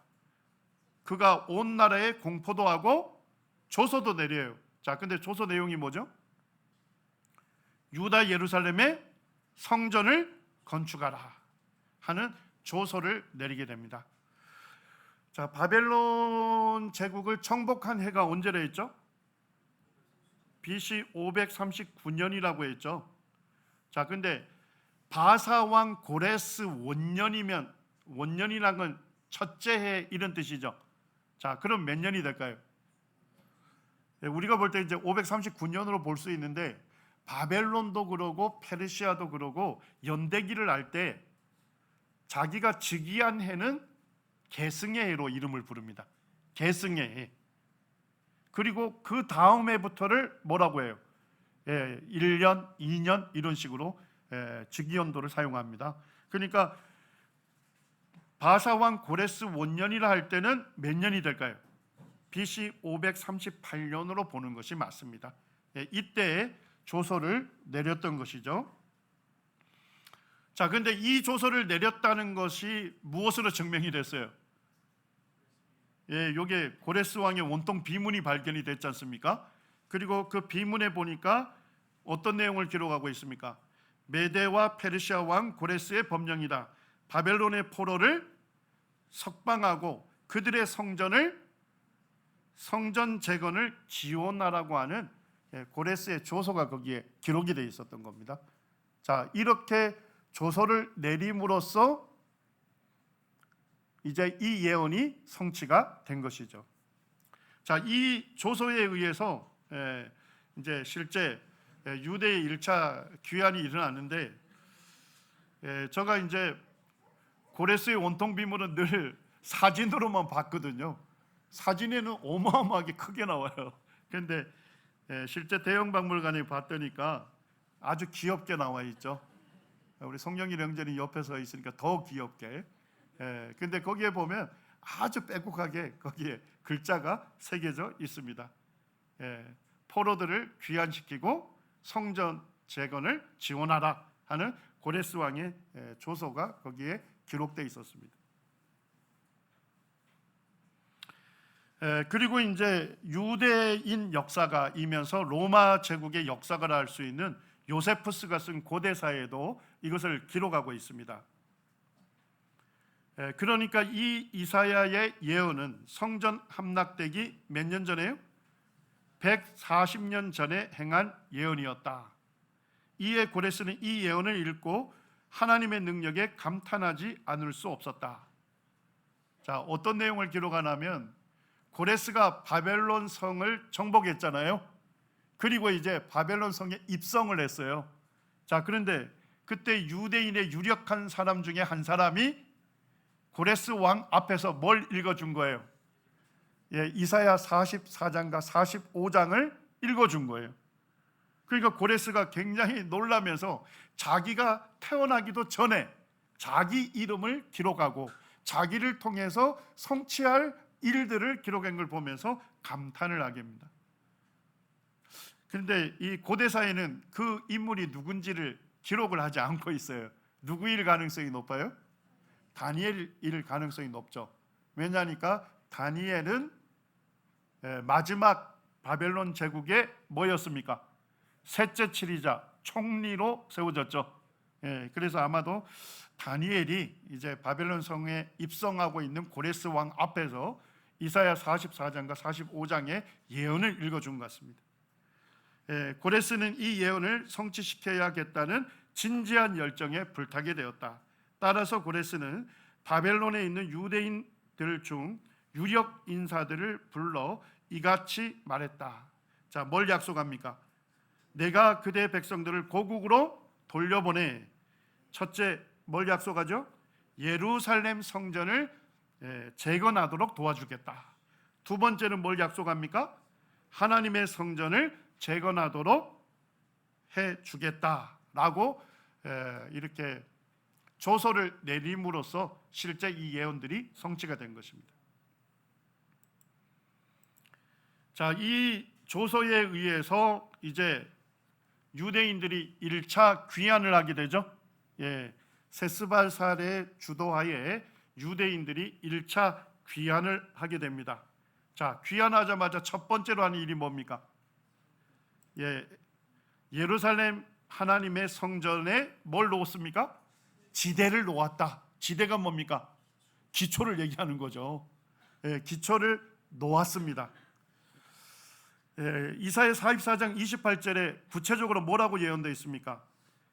A: 그가 온 나라에 공포도 하고 조서도 내려요. 자, 근데 조서 내용이 뭐죠? 유다 예루살렘에 성전을 건축하라 하는 조서를 내리게 됩니다. 자, 바벨론 제국을 정복한 해가 언제라 했죠? BC 539년이라고 했죠. 자, 근데 바사 왕 고레스 원년이면, 원년이란 건 첫째 해 이런 뜻이죠. 자, 그럼 몇 년이 될까요? 우리가 볼 때 이제 539년으로 볼 수 있는데 바벨론도 그러고 페르시아도 그러고 연대기를 할 때 자기가 즉위한 해는 계승의 해로 이름을 부릅니다. 계승의 해. 그리고 그 다음 해부터를 뭐라고 해요? 1년, 2년 이런 식으로 즉위연도를 사용합니다. 그러니까 바사왕 고레스 원년이라 할 때는 몇 년이 될까요? BC 538년으로 보는 것이 맞습니다. 이때 조서를 내렸던 것이죠. 자, 근데 이 조서를 내렸다는 것이 무엇으로 증명이 됐어요? 요게 고레스 왕의 원통 비문이 발견이 됐지 않습니까? 그리고 그 비문에 보니까 어떤 내용을 기록하고 있습니까? 메대와 페르시아 왕 고레스의 법령이다. 바벨론의 포로를 석방하고 그들의 성전 재건을 지원하라고 하는 고레스의 조서가 거기에 기록이 되어 있었던 겁니다. 자, 이렇게 조서를 내림으로써 이제 이 예언이 성취가 된 것이죠. 자, 이 조서에 의해서 이제 실제 유대의 1차 귀환이 일어났는데, 제가 이제 고레스의 원통 비문은 늘 사진으로만 봤거든요. 사진에는 어마어마하게 크게 나와요. 그런데 실제 대형 박물관에 봤더니까 아주 귀엽게 나와 있죠. 우리 송영일 형제님 옆에 서 있으니까 더 귀엽게. 근데 거기에 보면 아주 빼곡하게 거기에 글자가 새겨져 있습니다. 포로들을 귀환시키고 성전 재건을 지원하라 하는 고레스 왕의 조서가 거기에 기록되어 있었습니다. 그리고 이제 유대인 역사가이면서 로마 제국의 역사가라 할 수 있는 요세푸스가 쓴 고대사에도 이것을 기록하고 있습니다. 그러니까 이 이사야의 예언은 성전 함락되기 몇 년 전에요? 140년 전에 행한 예언이었다. 이에 고레스는 이 예언을 읽고 하나님의 능력에 감탄하지 않을 수 없었다. 자, 어떤 내용을 기록하냐면 고레스가 바벨론 성을 정복했잖아요. 그리고 이제 바벨론 성에 입성을 했어요. 자, 그런데 그때 유대인의 유력한 사람 중에 한 사람이 고레스 왕 앞에서 뭘 읽어준 거예요? 이사야 44장과 45장을 읽어준 거예요. 그러니까 고레스가 굉장히 놀라면서 자기가 태어나기도 전에 자기 이름을 기록하고 자기를 통해서 성취할 일들을 기록한 걸 보면서 감탄을 하게 됩니다. 그런데 이 고대사에는 그 인물이 누군지를 기록을 하지 않고 있어요. 누구일 가능성이 높아요? 다니엘일 가능성이 높죠. 왜냐하니까 다니엘은 마지막 바벨론 제국의 뭐였습니까? 셋째 치리자 총리로 세워졌죠. 그래서 아마도 다니엘이 이제 바벨론 성에 입성하고 있는 고레스 왕 앞에서 이사야 44장과 45장의 예언을 읽어준 것 같습니다. 고레스는 이 예언을 성취시켜야겠다는 진지한 열정에 불타게 되었다. 따라서 고레스는 바벨론에 있는 유대인들 중 유력 인사들을 불러 이같이 말했다. 자, 뭘 약속합니까? 내가 그대 백성들을 고국으로 돌려보내. 첫째, 뭘 약속하죠? 예루살렘 성전을 재건하도록 도와주겠다. 두 번째는 뭘 약속합니까? 하나님의 성전을 재건하도록 해주겠다라고 이렇게 조서를 내림으로써 실제 이 예언들이 성취가 된 것입니다. 자, 이 조서에 의해서 이제 유대인들이 1차 귀환을 하게 되죠. 세스발살의 주도하에 유대인들이 1차 귀환을 하게 됩니다. 자, 귀환하자마자 첫 번째로 하는 일이 뭡니까? 예루살렘 하나님의 성전에 뭘 놓았습니까? 지대를 놓았다. 지대가 뭡니까? 기초를 얘기하는 거죠. 기초를 놓았습니다. 이사야 44장 28절에 구체적으로 뭐라고 예언되어 있습니까?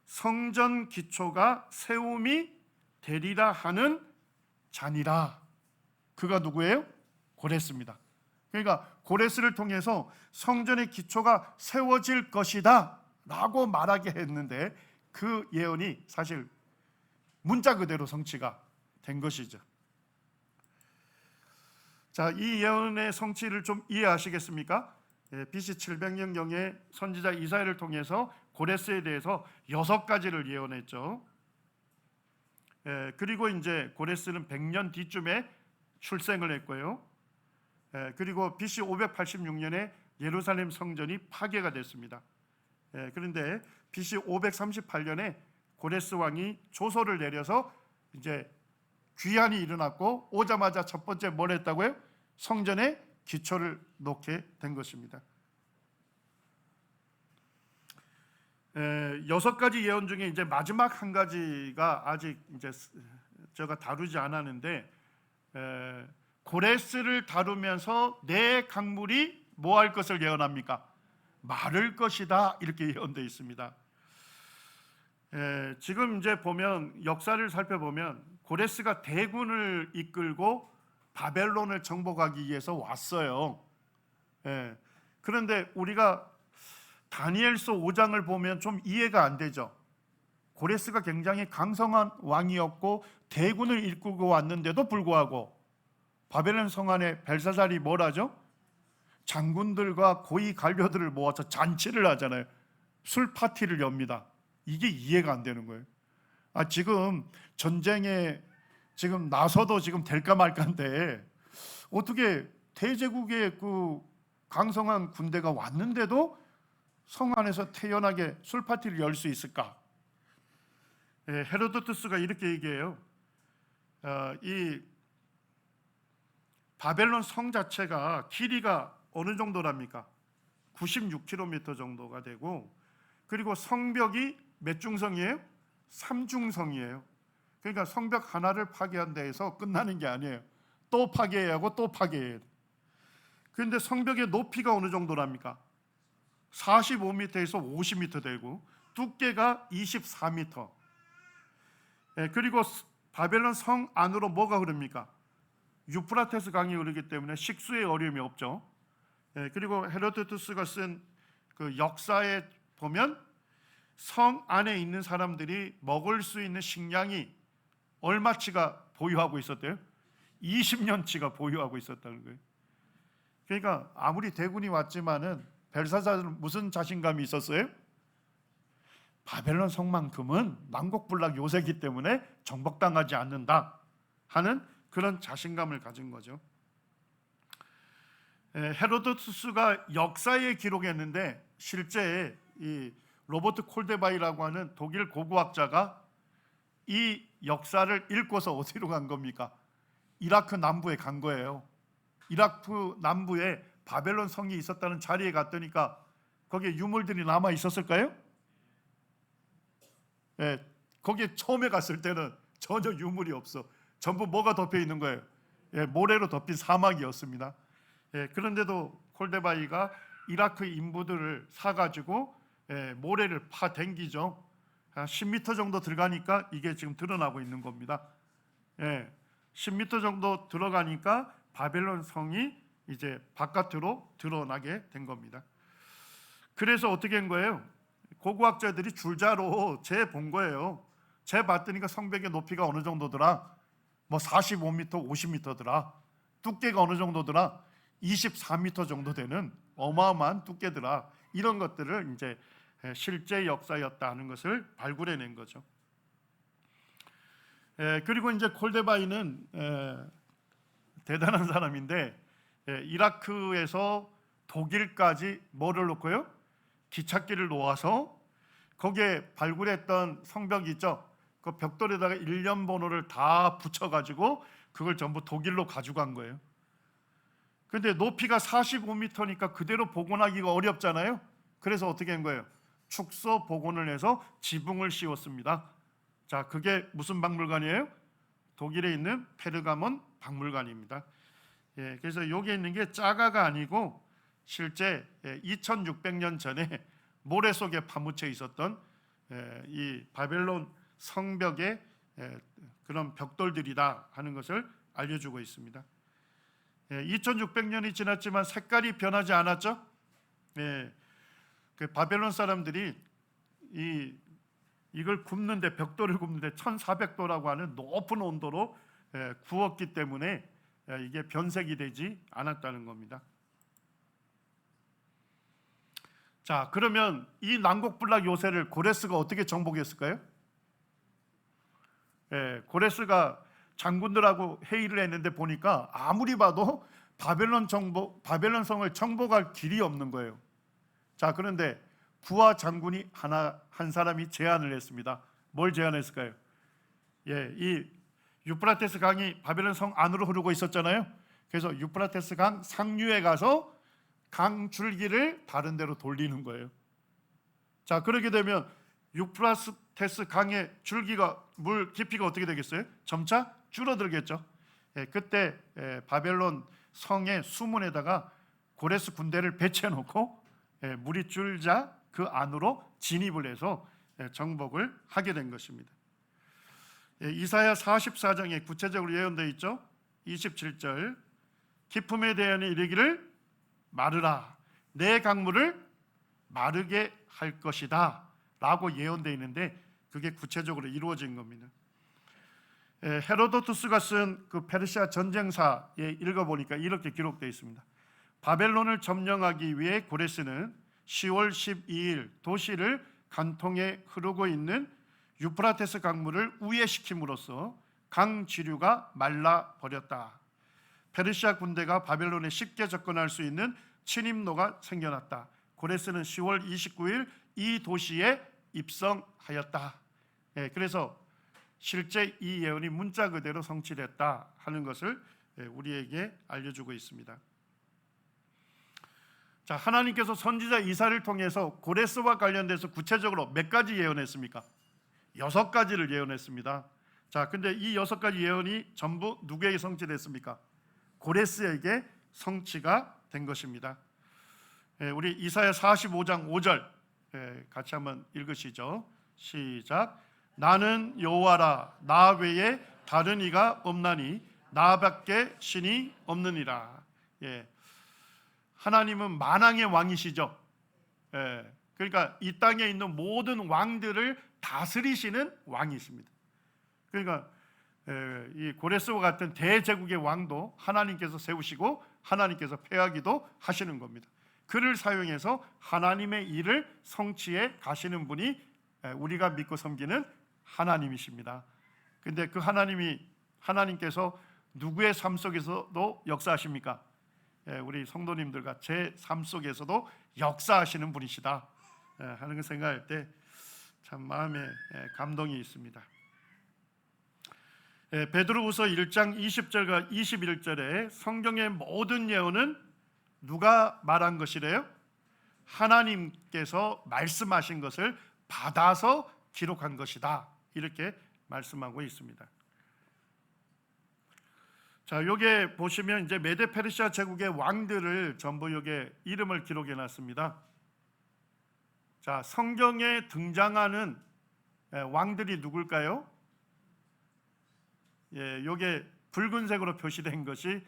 A: 성전 기초가 세움이 되리라 하는 자니라. 그가 누구예요? 고레스입니다. 그러니까 고레스를 통해서 성전의 기초가 세워질 것이다 라고 말하게 했는데 그 예언이 사실 문자 그대로 성취가 된 것이죠. 자, 이 예언의 성취를 좀 이해하시겠습니까? BC 700년경에 선지자 이사야를 통해서 고레스에 대해서 6가지를 예언했죠. 그리고 이제 고레스는 100년 뒤쯤에 출생을 했고요. 그리고 BC 586년에 예루살렘 성전이 파괴가 됐습니다. 그런데 BC 538년에 고레스 왕이 조서를 내려서 이제 귀환이 일어났고 오자마자 첫 번째 뭘 했다고요? 성전에 기초를 놓게 된 것입니다. 6가지 예언 중에 이제 마지막 한 가지가 아직 이제 제가 다루지 않았는데 고레스를 다루면서 내 강물이 뭐 할 것을 예언합니까? 마를 것이다 이렇게 예언되어 있습니다. 지금 이제 보면 역사를 살펴보면 고레스가 대군을 이끌고 바벨론을 정복하기 위해서 왔어요. 그런데 우리가 다니엘서 5장을 보면 좀 이해가 안 되죠. 고레스가 굉장히 강성한 왕이었고 대군을 이끌고 왔는데도 불구하고 바벨론 성 안에 벨사살이 뭘 하죠? 장군들과 고위 관료들을 모아서 잔치를 하잖아요. 술 파티를 엽니다. 이게 이해가 안 되는 거예요. 지금 전쟁에 지금 나서도 지금 될까 말까인데 어떻게 대제국의 그 강성한 군대가 왔는데도 성 안에서 태연하게 술 파티를 열 수 있을까? 헤로도투스가 이렇게 얘기해요. 이 바벨론 성 자체가 길이가 어느 정도랍니까? 96km 정도가 되고 그리고 성벽이 몇 중성이에요? 3중성이에요. 그러니까 성벽 하나를 파괴한 데에서 끝나는 게 아니에요. 또 파괴해야 하고 또 파괴해야 돼. 그런데 성벽의 높이가 어느 정도랍니까? 45m에서 50m 되고 두께가 24m. 그리고 바벨론 성 안으로 뭐가 흐릅니까? 유프라테스 강이 흐르기 때문에 식수에 어려움이 없죠. 그리고 헤로도투스가 쓴 그 역사에 보면 성 안에 있는 사람들이 먹을 수 있는 식량이 얼마치가 보유하고 있었대요? 20년치가 보유하고 있었다는 거예요. 그러니까 아무리 대군이 왔지만은 벨사사는 무슨 자신감이 있었어요? 바벨론 성만큼은 난곡불락 요새이기 때문에 정복당하지 않는다 하는 그런 자신감을 가진 거죠. 헤로도투스가 역사에 기록했는데 실제 이 로버트 콜데바이라고 하는 독일 고고학자가 이 역사를 읽고서 어디로 간 겁니까? 이라크 남부에 간 거예요. 이라크 남부에 바벨론 성이 있었다는 자리에 갔더니까 거기에 유물들이 남아 있었을까요? 거기에 처음에 갔을 때는 전혀 유물이 없어. 전부 뭐가 덮여 있는 거예요? 모래로 덮인 사막이었습니다. 그런데도 콜데바이가 이라크 인부들을 사가지고 모래를 파댕기죠. 한 10m 정도 들어가니까 이게 지금 드러나고 있는 겁니다. 10m 정도 들어가니까 바벨론 성이 이제 바깥으로 드러나게 된 겁니다. 그래서 어떻게 한 거예요? 고고학자들이 줄자로 재본 거예요. 재봤더니까 성벽의 높이가 어느 정도더라? 뭐 45m, 50m더라. 두께가 어느 정도더라? 24m 정도 되는 어마어마한 두께더라. 이런 것들을 이제 실제 역사였다 하는 것을 발굴해낸 거죠. 그리고 이제 콜데바이는 대단한 사람인데 이라크에서 독일까지 뭐를 놓고요? 기찻길을 놓아서 거기에 발굴했던 성벽이 있죠. 그 벽돌에다가 일련 번호를 다 붙여가지고 그걸 전부 독일로 가져간 거예요. 근데 높이가 45m니까 그대로 복원하기가 어렵잖아요. 그래서 어떻게 한 거예요? 축소 복원을 해서 지붕을 씌웠습니다. 자, 그게 무슨 박물관이에요? 독일에 있는 페르가몬 박물관입니다. 그래서 여기 있는 게 짜가가 아니고 실제 2600년 전에 모래 속에 파묻혀 있었던 이 바벨론 성벽의 그런 벽돌들이다 하는 것을 알려주고 있습니다. 2600년이 지났지만 색깔이 변하지 않았죠? 그 바벨론 사람들이 이걸 굽는데, 벽돌을 굽는데 1400도라고 하는 높은 온도로 구웠기 때문에 이게 변색이 되지 않았다는 겁니다. 자, 그러면 이 난곡불락 요새를 고레스가 어떻게 정복했을까요? 고레스가 장군들하고 회의를 했는데 보니까 아무리 봐도 바벨론 성을 정복할 길이 없는 거예요. 자, 그런데 부하 장군이 한 사람이 제안을 했습니다. 뭘 제안했을까요? 이 유프라테스 강이 바벨론 성 안으로 흐르고 있었잖아요. 그래서 유프라테스 강 상류에 가서 강 줄기를 다른 데로 돌리는 거예요. 자, 그렇게 되면 유프라테스 강의 줄기가 물 깊이가 어떻게 되겠어요? 점차 줄어들겠죠. 그때 바벨론 성의 수문에다가 고레스 군대를 배치해 놓고 물이 줄자 그 안으로 진입을 해서 정복을 하게 된 것입니다. 이사야 44장에 구체적으로 예언되어 있죠. 27절 기품에 대하여 이르기를 마르라 내 강물을 마르게 할 것이다 라고 예언되어 있는데 그게 구체적으로 이루어진 겁니다. 헤로도투스가 쓴 그 페르시아 전쟁사에 읽어보니까 이렇게 기록되어 있습니다. 바벨론을 점령하기 위해 고레스는 10월 12일 도시를 간통해 흐르고 있는 유프라테스 강물을 우회시킴으로써 강 지류가 말라 버렸다. 페르시아 군대가 바벨론에 쉽게 접근할 수 있는 침입로가 생겨났다. 고레스는 10월 29일 이 도시에 입성하였다. 그래서 실제 이 예언이 문자 그대로 성취됐다 하는 것을 우리에게 알려주고 있습니다. 자, 하나님께서 선지자 이사야를 통해서 고레스와 관련돼서 구체적으로 몇 가지 예언했습니까? 6가지를 예언했습니다. 자, 근데 이 6가지 예언이 전부 누구에게 성취됐습니까? 고레스에게 성취가 된 것입니다. 우리 이사야 45장 5절 같이 한번 읽으시죠. 시작. 나는 여호와라, 나 외에 다른 이가 없나니 나밖에 신이 없느니라. 하나님은 만왕의 왕이시죠. 그러니까 이 땅에 있는 모든 왕들을 다스리시는 왕이십니다. 그러니까 이 고레스와 같은 대제국의 왕도 하나님께서 세우시고 하나님께서 폐하기도 하시는 겁니다. 그를 사용해서 하나님의 일을 성취해 가시는 분이 우리가 믿고 섬기는 하나님이십니다. 근데 그 하나님께서 누구의 삶 속에서도 역사하십니까? 우리 성도님들과 제 삶 속에서도 역사하시는 분이시다 하는 걸 생각할 때 참 마음에 감동이 있습니다. 베드로후서 1장 20절과 21절에 성경의 모든 예언은 누가 말한 것이래요? 하나님께서 말씀하신 것을 받아서 기록한 것이다, 이렇게 말씀하고 있습니다. 자, 여기에 보시면 이제 메데 페르시아 제국의 왕들을 전부 여기에 이름을 기록해 놨습니다. 자, 성경에 등장하는 왕들이 누굴까요? 여기에 붉은색으로 표시된 것이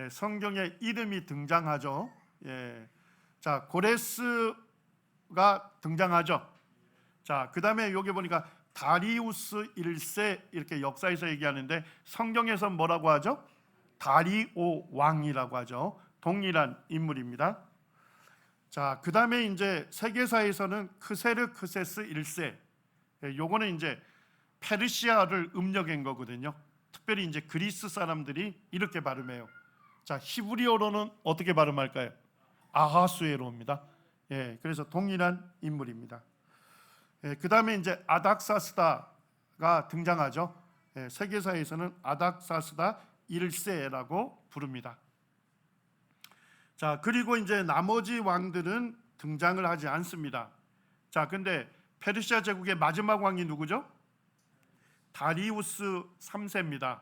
A: 성경에 이름이 등장하죠. 자, 고레스가 등장하죠. 자, 그 다음에 여기 보니까 다리우스 1세 이렇게 역사에서 얘기하는데 성경에서 뭐라고 하죠? 다리오 왕이라고 하죠. 동일한 인물입니다. 자, 그 다음에 이제 세계사에서는 크세르크세스 1세, 요거는 이제 페르시아를 음력한 거거든요. 특별히 이제 그리스 사람들이 이렇게 발음해요. 자, 히브리어로는 어떻게 발음할까요? 아하수에로입니다. 그래서 동일한 인물입니다. 그 다음에 이제 아닥사스다가 등장하죠. 세계사에서는 아닥사스다 1세라고 부릅니다. 자, 그리고 이제 나머지 왕들은 등장을 하지 않습니다. 자, 근데 페르시아 제국의 마지막 왕이 누구죠? 다리우스 3세입니다.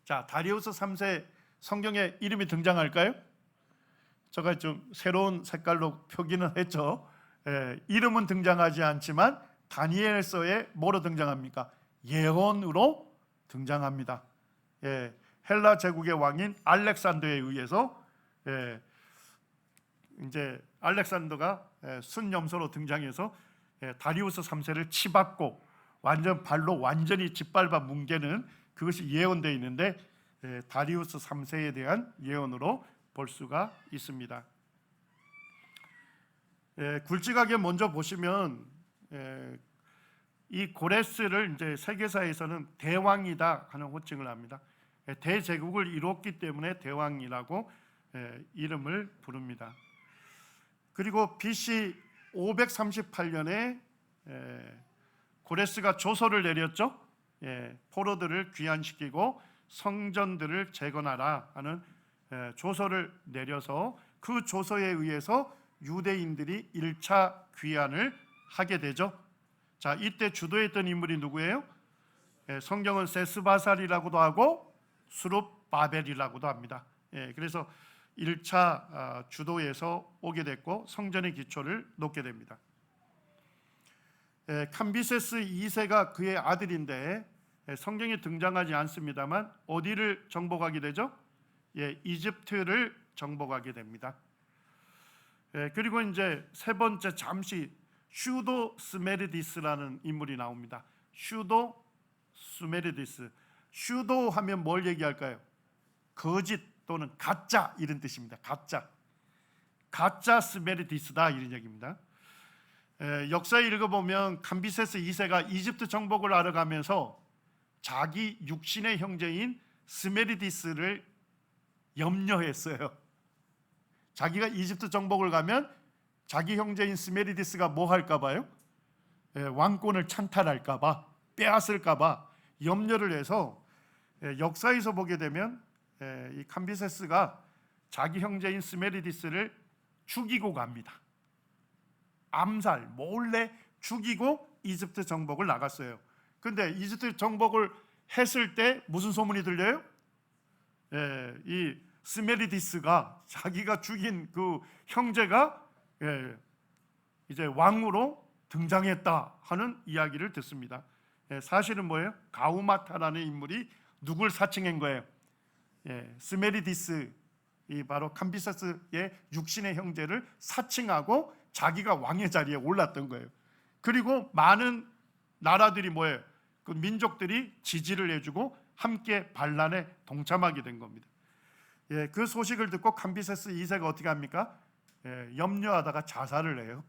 A: 자, 다리우스 3세 성경에 이름이 등장할까요? 제가 좀 새로운 색깔로 표기는 했죠. 이름은 등장하지 않지만 다니엘서에 뭐로 등장합니까? 예언으로 등장합니다. 헬라 제국의 왕인 알렉산더에 의해서 이제 알렉산더가 순염소로 등장해서 다리우스 3세를 치받고 발로 완전히 짓밟아 뭉개는 그것이 예언되어 있는데 다리우스 3세에 대한 예언으로 볼 수가 있습니다. 굵직하게 먼저 보시면 이 고레스를 이제 세계사에서는 대왕이다 하는 호칭을 합니다. 대제국을 이뤘기 때문에 대왕이라고 이름을 부릅니다. 그리고 BC 538년에 고레스가 조서를 내렸죠. 포로들을 귀환시키고 성전들을 재건하라 하는 조서를 내려서 그 조서에 의해서 유대인들이 1차 귀환을 하게 되죠. 자, 이때 주도했던 인물이 누구예요? 성경은 세스바살이라고도 하고 수룹바벨이라고도 합니다. 그래서 1차 주도에서 오게 됐고 성전의 기초를 놓게 됩니다. 캄비세스 2세가 그의 아들인데 성경에 등장하지 않습니다만 어디를 정복하게 되죠? 이집트를 정복하게 됩니다. 그리고 이제 세 번째 잠시 슈도 스메르디스라는 인물이 나옵니다. 슈도 스메르디스. 슈도 하면 뭘 얘기할까요? 거짓 또는 가짜 이런 뜻입니다. 가짜 스메르디스다 이런 얘기입니다. 역사에 읽어보면 캄비세스 2세가 이집트 정복을 하러 가면서 자기 육신의 형제인 스메르디스를 염려했어요. 자기가 이집트 정복을 가면 자기 형제인 스메르디스가 뭐 할까 봐요? 왕권을 찬탈할까 봐, 빼앗을까 봐 염려를 해서 역사에서 보게 되면 이 캄비세스가 자기 형제인 스메르디스를 죽이고 갑니다. 암살, 몰래 죽이고 이집트 정복을 나갔어요. 근데 이집트 정복을 했을 때 무슨 소문이 들려요? 이 스메리디스가 자기가 죽인 그 형제가 이제 왕으로 등장했다 하는 이야기를 듣습니다. 사실은 뭐예요? 가우마타라는 인물이 누굴 사칭한 거예요? 스메리디스, 이 바로 캄비세스의 육신의 형제를 사칭하고 자기가 왕의 자리에 올랐던 거예요. 그리고 많은 나라들이 뭐예요? 그 민족들이 지지를 해주고 함께 반란에 동참하게 된 겁니다. 그 소식을 듣고 캄비세스 2세가 어떻게 합니까? 염려하다가 자살을 해요.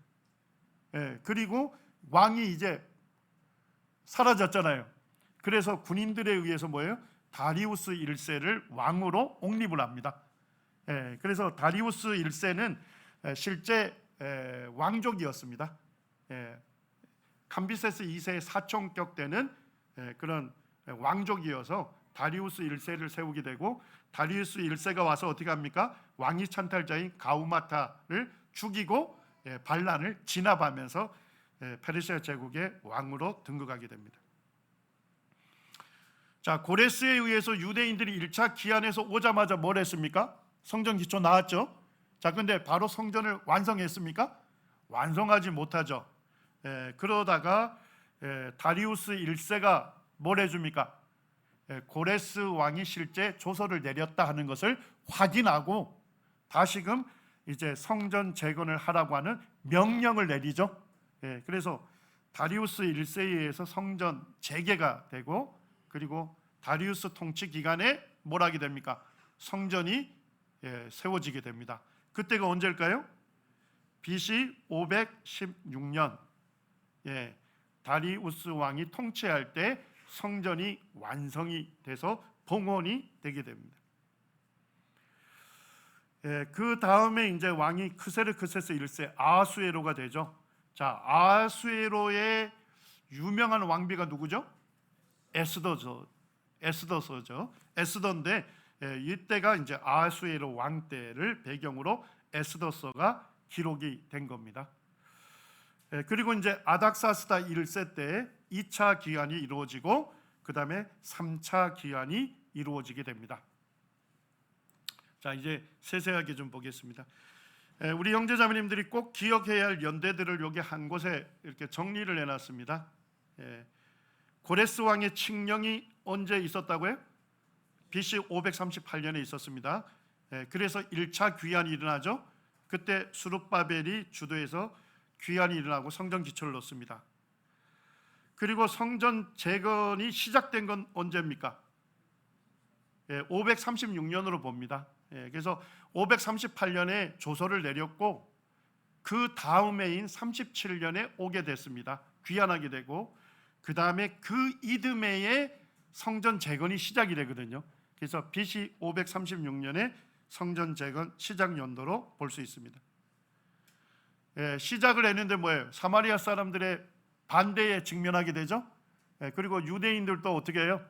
A: 그리고 왕이 이제 사라졌잖아요. 그래서 군인들에 의해서 뭐예요? 다리우스 1세를 왕으로 옹립을 합니다. 그래서 다리우스 1세는 실제 왕족이었습니다. 캄비세스 2세의 사촌격 되는 그런 왕족이어서 다리우스 1세를 세우게 되고, 다리우스 1세가 와서 어떻게 합니까? 왕위 찬탈자인 가우마타를 죽이고 반란을 진압하면서 페르시아 제국의 왕으로 등극하게 됩니다. 자, 고레스에 의해서 유대인들이 1차 기한에서 오자마자 뭘 했습니까? 성전 기초 나왔죠. 자, 근데 바로 성전을 완성했습니까? 완성하지 못하죠. 그러다가 다리우스 1세가 뭘 해줍니까? 고레스 왕이 실제 조서를 내렸다 하는 것을 확인하고 다시금 이제 성전 재건을 하라고 하는 명령을 내리죠. 그래서 다리우스 1세에 의해서 성전 재개가 되고, 그리고 다리우스 통치 기간에 뭘 하게 됩니까? 성전이 세워지게 됩니다. 그때가 언제일까요? BC 516년 다리우스 왕이 통치할 때 성전이 완성이 돼서 봉헌이 되게 됩니다. 그 다음에 이제 왕이 크세르크세스 1세 아하수에로가 되죠. 자, 아하수에로의 유명한 왕비가 누구죠? 에스더죠. 에스더인데 이때가 이제 아하수에로 왕 때를 배경으로 에스더서가 기록이 된 겁니다. 그리고 이제 아닥사스다 1세 때 2차 기한이 이루어지고 그 다음에 3차 기한이 이루어지게 됩니다. 자, 이제 세세하게 좀 보겠습니다. 우리 형제자매님들이 꼭 기억해야 할 연대들을 여기 한 곳에 이렇게 정리를 해놨습니다. 고레스 왕의 칙령이 언제 있었다고요? BC 538년에 있었습니다. 그래서 1차 귀환이 일어나죠. 그때 수룹바벨이 주도해서 귀환이 일어나고 성전 기초를 놓습니다. 그리고 성전 재건이 시작된 건 언제입니까? 536년으로 봅니다. 그래서 538년에 조서를 내렸고 그 다음해인 37년에 오게 됐습니다. 귀환하게 되고 그 다음에 그 이듬해에 성전 재건이 시작이 되거든요. 그래서 BC 536년에 성전 재건 시작 연도로 볼 수 있습니다. 시작을 했는데 뭐예요? 사마리아 사람들의 반대에 직면하게 되죠. 그리고 유대인들도 어떻게 해요?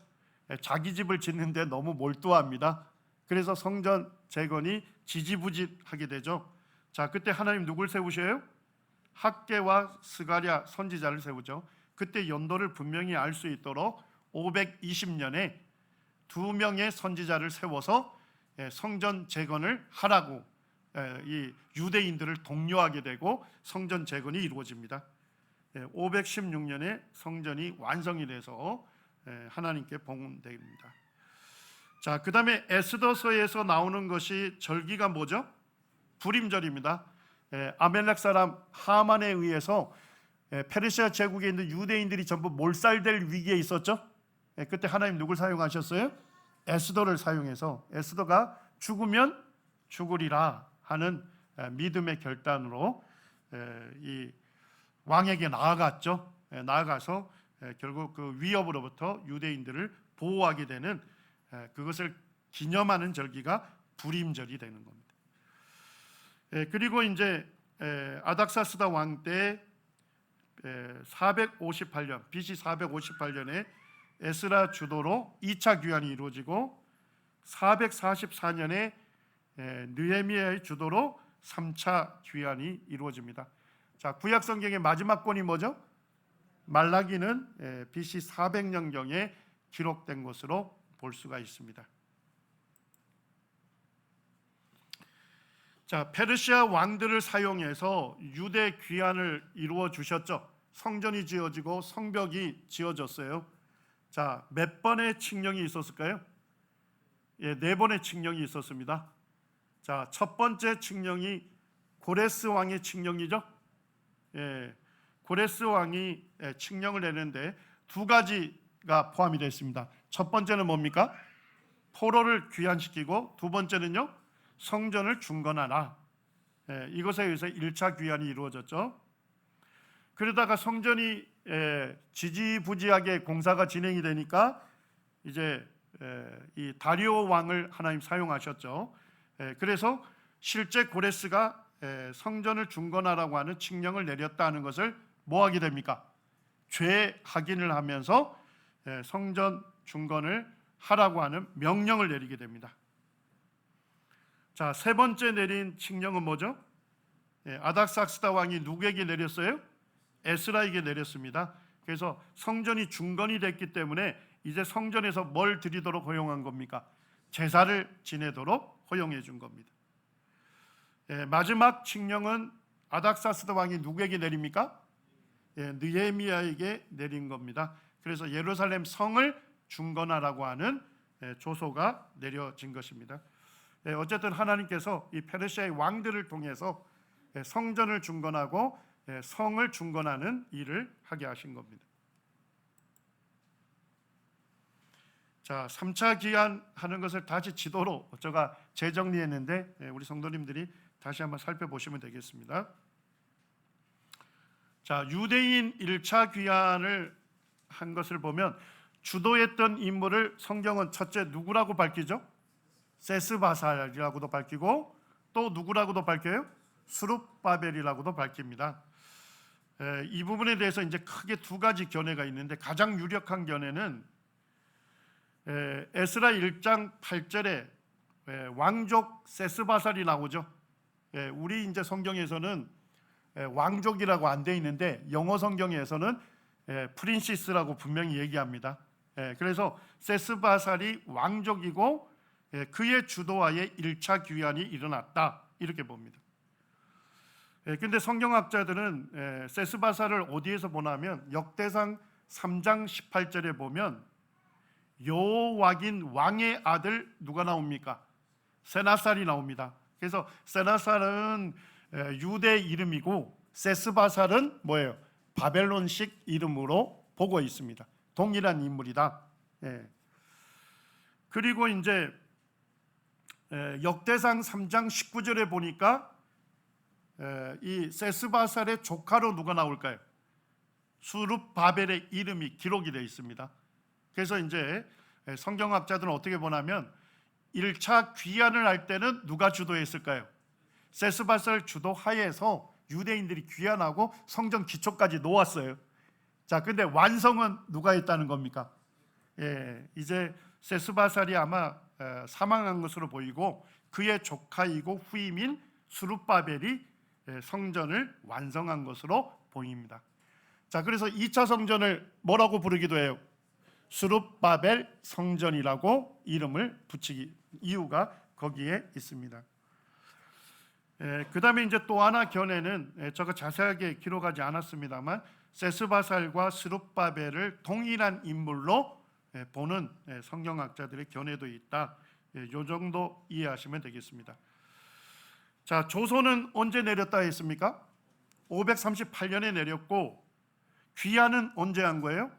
A: 자기 집을 짓는데 너무 몰두합니다. 그래서 성전 재건이 지지부진하게 되죠. 자, 그때 하나님 누굴 세우셔요? 학개와 스가랴 선지자를 세우죠. 그때 연도를 분명히 알 수 있도록 520년에 2명의 선지자를 세워서 성전 재건을 하라고 이 유대인들을 독려하게 되고 성전 재건이 이루어집니다. 516년에 성전이 완성이 돼서 하나님께 봉헌됩니다. 자, 그 다음에 에스더서에서 나오는 것이 절기가 뭐죠? 불임절입니다. 아멜렉 사람 하만에 의해서 페르시아 제국에 있는 유대인들이 전부 몰살될 위기에 있었죠. 그때 하나님 누굴 사용하셨어요? 에스더를 사용해서 에스더가 죽으면 죽으리라 하는 믿음의 결단으로 이 왕에게 나아갔죠. 나아가서 결국 그 위협으로부터 유대인들을 보호하게 되는 그것을 기념하는 절기가 불임절이 되는 겁니다. 그리고 이제 아닥사스다 왕 때 458년 BC 458년에 에스라 주도로 2차 귀환이 이루어지고 444년에 느헤미야의 주도로 3차 귀환이 이루어집니다. 자, 구약 성경의 마지막 권이 뭐죠? 말라기는 BC 400년경에 기록된 것으로 볼 수가 있습니다. 자, 페르시아 왕들을 사용해서 유대 귀환을 이루어 주셨죠. 성전이 지어지고 성벽이 지어졌어요. 자, 몇 번의 칙령이 있었을까요? 4번의 칙령이 있었습니다. 자, 첫 번째 칙령이 고레스 왕의 칙령이죠. 고레스 왕이 칙령을 내는데 두 가지가 포함이 되어 있습니다. 첫 번째는 뭡니까? 포로를 귀환시키고, 두 번째는요, 성전을 중건하라. 이것에 의해서 1차 귀환이 이루어졌죠. 그러다가 성전이 지지부지하게 공사가 진행이 되니까 이제 이 다리오 왕을 하나님 사용하셨죠. 그래서 실제 고레스가 성전을 중건하라고 하는 칙령을 내렸다는 것을 뭐 하게 됩니까? 죄 확인을 하면서 성전 중건을 하라고 하는 명령을 내리게 됩니다. 자, 세 번째 내린 칙령은 뭐죠? 아닥삭스다 왕이 누구에게 내렸어요? 에스라에게 내렸습니다. 그래서 성전이 중건이 됐기 때문에 이제 성전에서 뭘 드리도록 허용한 겁니까? 제사를 지내도록 허용해 준 겁니다. 마지막 칙령은 아닥사스다 왕이 누구에게 내립니까? 느헤미야에게 내린 겁니다. 그래서 예루살렘 성을 중건하라고 하는 조소가 내려진 것입니다. 어쨌든 하나님께서 이 페르시아의 왕들을 통해서 성전을 중건하고 성을 중건하는 일을 하게 하신 겁니다. 자, 3차 귀환하는 것을 다시 지도로 제가 재정리했는데 우리 성도님들이 다시 한번 살펴보시면 되겠습니다. 자, 유대인 1차 귀환을 한 것을 보면 주도했던 인물을 성경은 첫째 누구라고 밝히죠? 세스바살이라고도 밝히고, 또 누구라고도 밝혀요? 스룹바벨이라고도 밝힙니다. 이 부분에 대해서 이제 크게 두 가지 견해가 있는데, 가장 유력한 견해는 에스라 1장 8절에 왕족 세스바살이 나오죠. 우리 이제 성경에서는 왕족이라고 안 돼 있는데 영어 성경에서는 프린시스라고 분명히 얘기합니다. 그래서 세스바살이 왕족이고 그의 주도하에 1차 귀환이 일어났다, 이렇게 봅니다. 근데 성경학자들은 세스바살을 어디에서 보냐면 역대상 3장 18절에 보면 여호와긴 왕의 아들 누가 나옵니까? 세나살이 나옵니다. 그래서 세나살은 유대 이름이고 세스바살은 뭐예요? 바벨론식 이름으로 보고 있습니다. 동일한 인물이다. 그리고 이제 역대상 3장 19절에 보니까 이 세스바살의 조카로 누가 나올까요? 수룹바벨의 이름이 기록이 되어 있습니다. 그래서 이제 성경학자들은 어떻게 보냐면 1차 귀환을 할 때는 누가 주도했을까요? 세스바살 주도 하에서 유대인들이 귀환하고 성전 기초까지 놓았어요. 자, 근데 완성은 누가 했다는 겁니까? 이제 세스바살이 아마 사망한 것으로 보이고 그의 조카이고 후임인 수룹바벨이 성전을 완성한 것으로 보입니다. 자, 그래서 2차 성전을 뭐라고 부르기도 해요? 수룹바벨 성전이라고 이름을 붙이기 이유가 거기에 있습니다. 그 다음에 이제 또 하나 견해는 저거 자세하게 기록하지 않았습니다만 세스바살과 스룹바벨을 동일한 인물로 보는 성경학자들의 견해도 있다. 이 정도 이해하시면 되겠습니다. 자, 조선은 언제 내렸다 했습니까? 538년에 내렸고 귀환은 언제 한 거예요?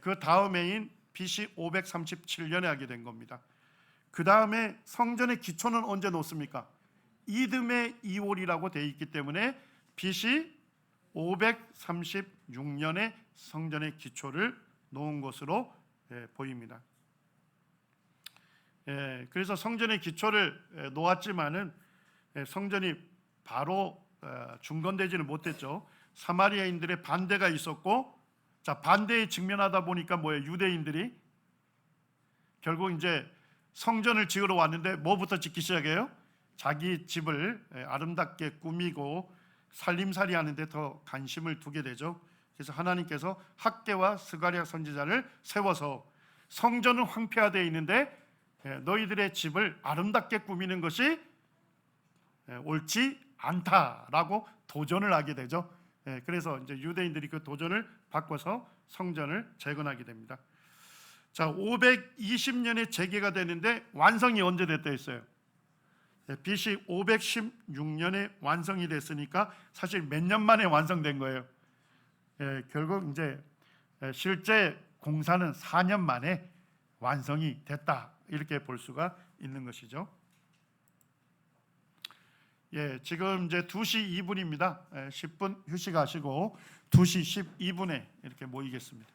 A: 그 다음해인 BC 537년에 하게 된 겁니다. 그 다음에 성전의 기초는 언제 놓습니까? 이듬해 2월이라고 되어 있기 때문에 BC 536년에 성전의 기초를 놓은 것으로 보입니다. 그래서 성전의 기초를 놓았지만은 성전이 바로 중건되지는 못했죠. 사마리아인들의 반대가 있었고, 자, 반대에 직면하다 보니까 뭐예요? 유대인들이 결국 이제 성전을 지으러 왔는데 뭐부터 짓기 시작해요? 자기 집을 아름답게 꾸미고 살림살이 하는데 더 관심을 두게 되죠. 그래서 하나님께서 학개와 스가랴 선지자를 세워서 성전은 황폐화되어 있는데 너희들의 집을 아름답게 꾸미는 것이 옳지 않다라고 도전을 하게 되죠. 그래서 이제 유대인들이 그 도전을 바꿔서 성전을 재건하게 됩니다. 자, 520년에 재개가 되는데 완성이 언제 됐다 했어요? BC 516년에 완성이 됐으니까 사실 몇 년 만에 완성된 거예요. 결국 이제 실제 공사는 4년 만에 완성이 됐다 이렇게 볼 수가 있는 것이죠. 지금 이제 2시 2분입니다. 10분 휴식하시고 2시 12분에 이렇게 모이겠습니다.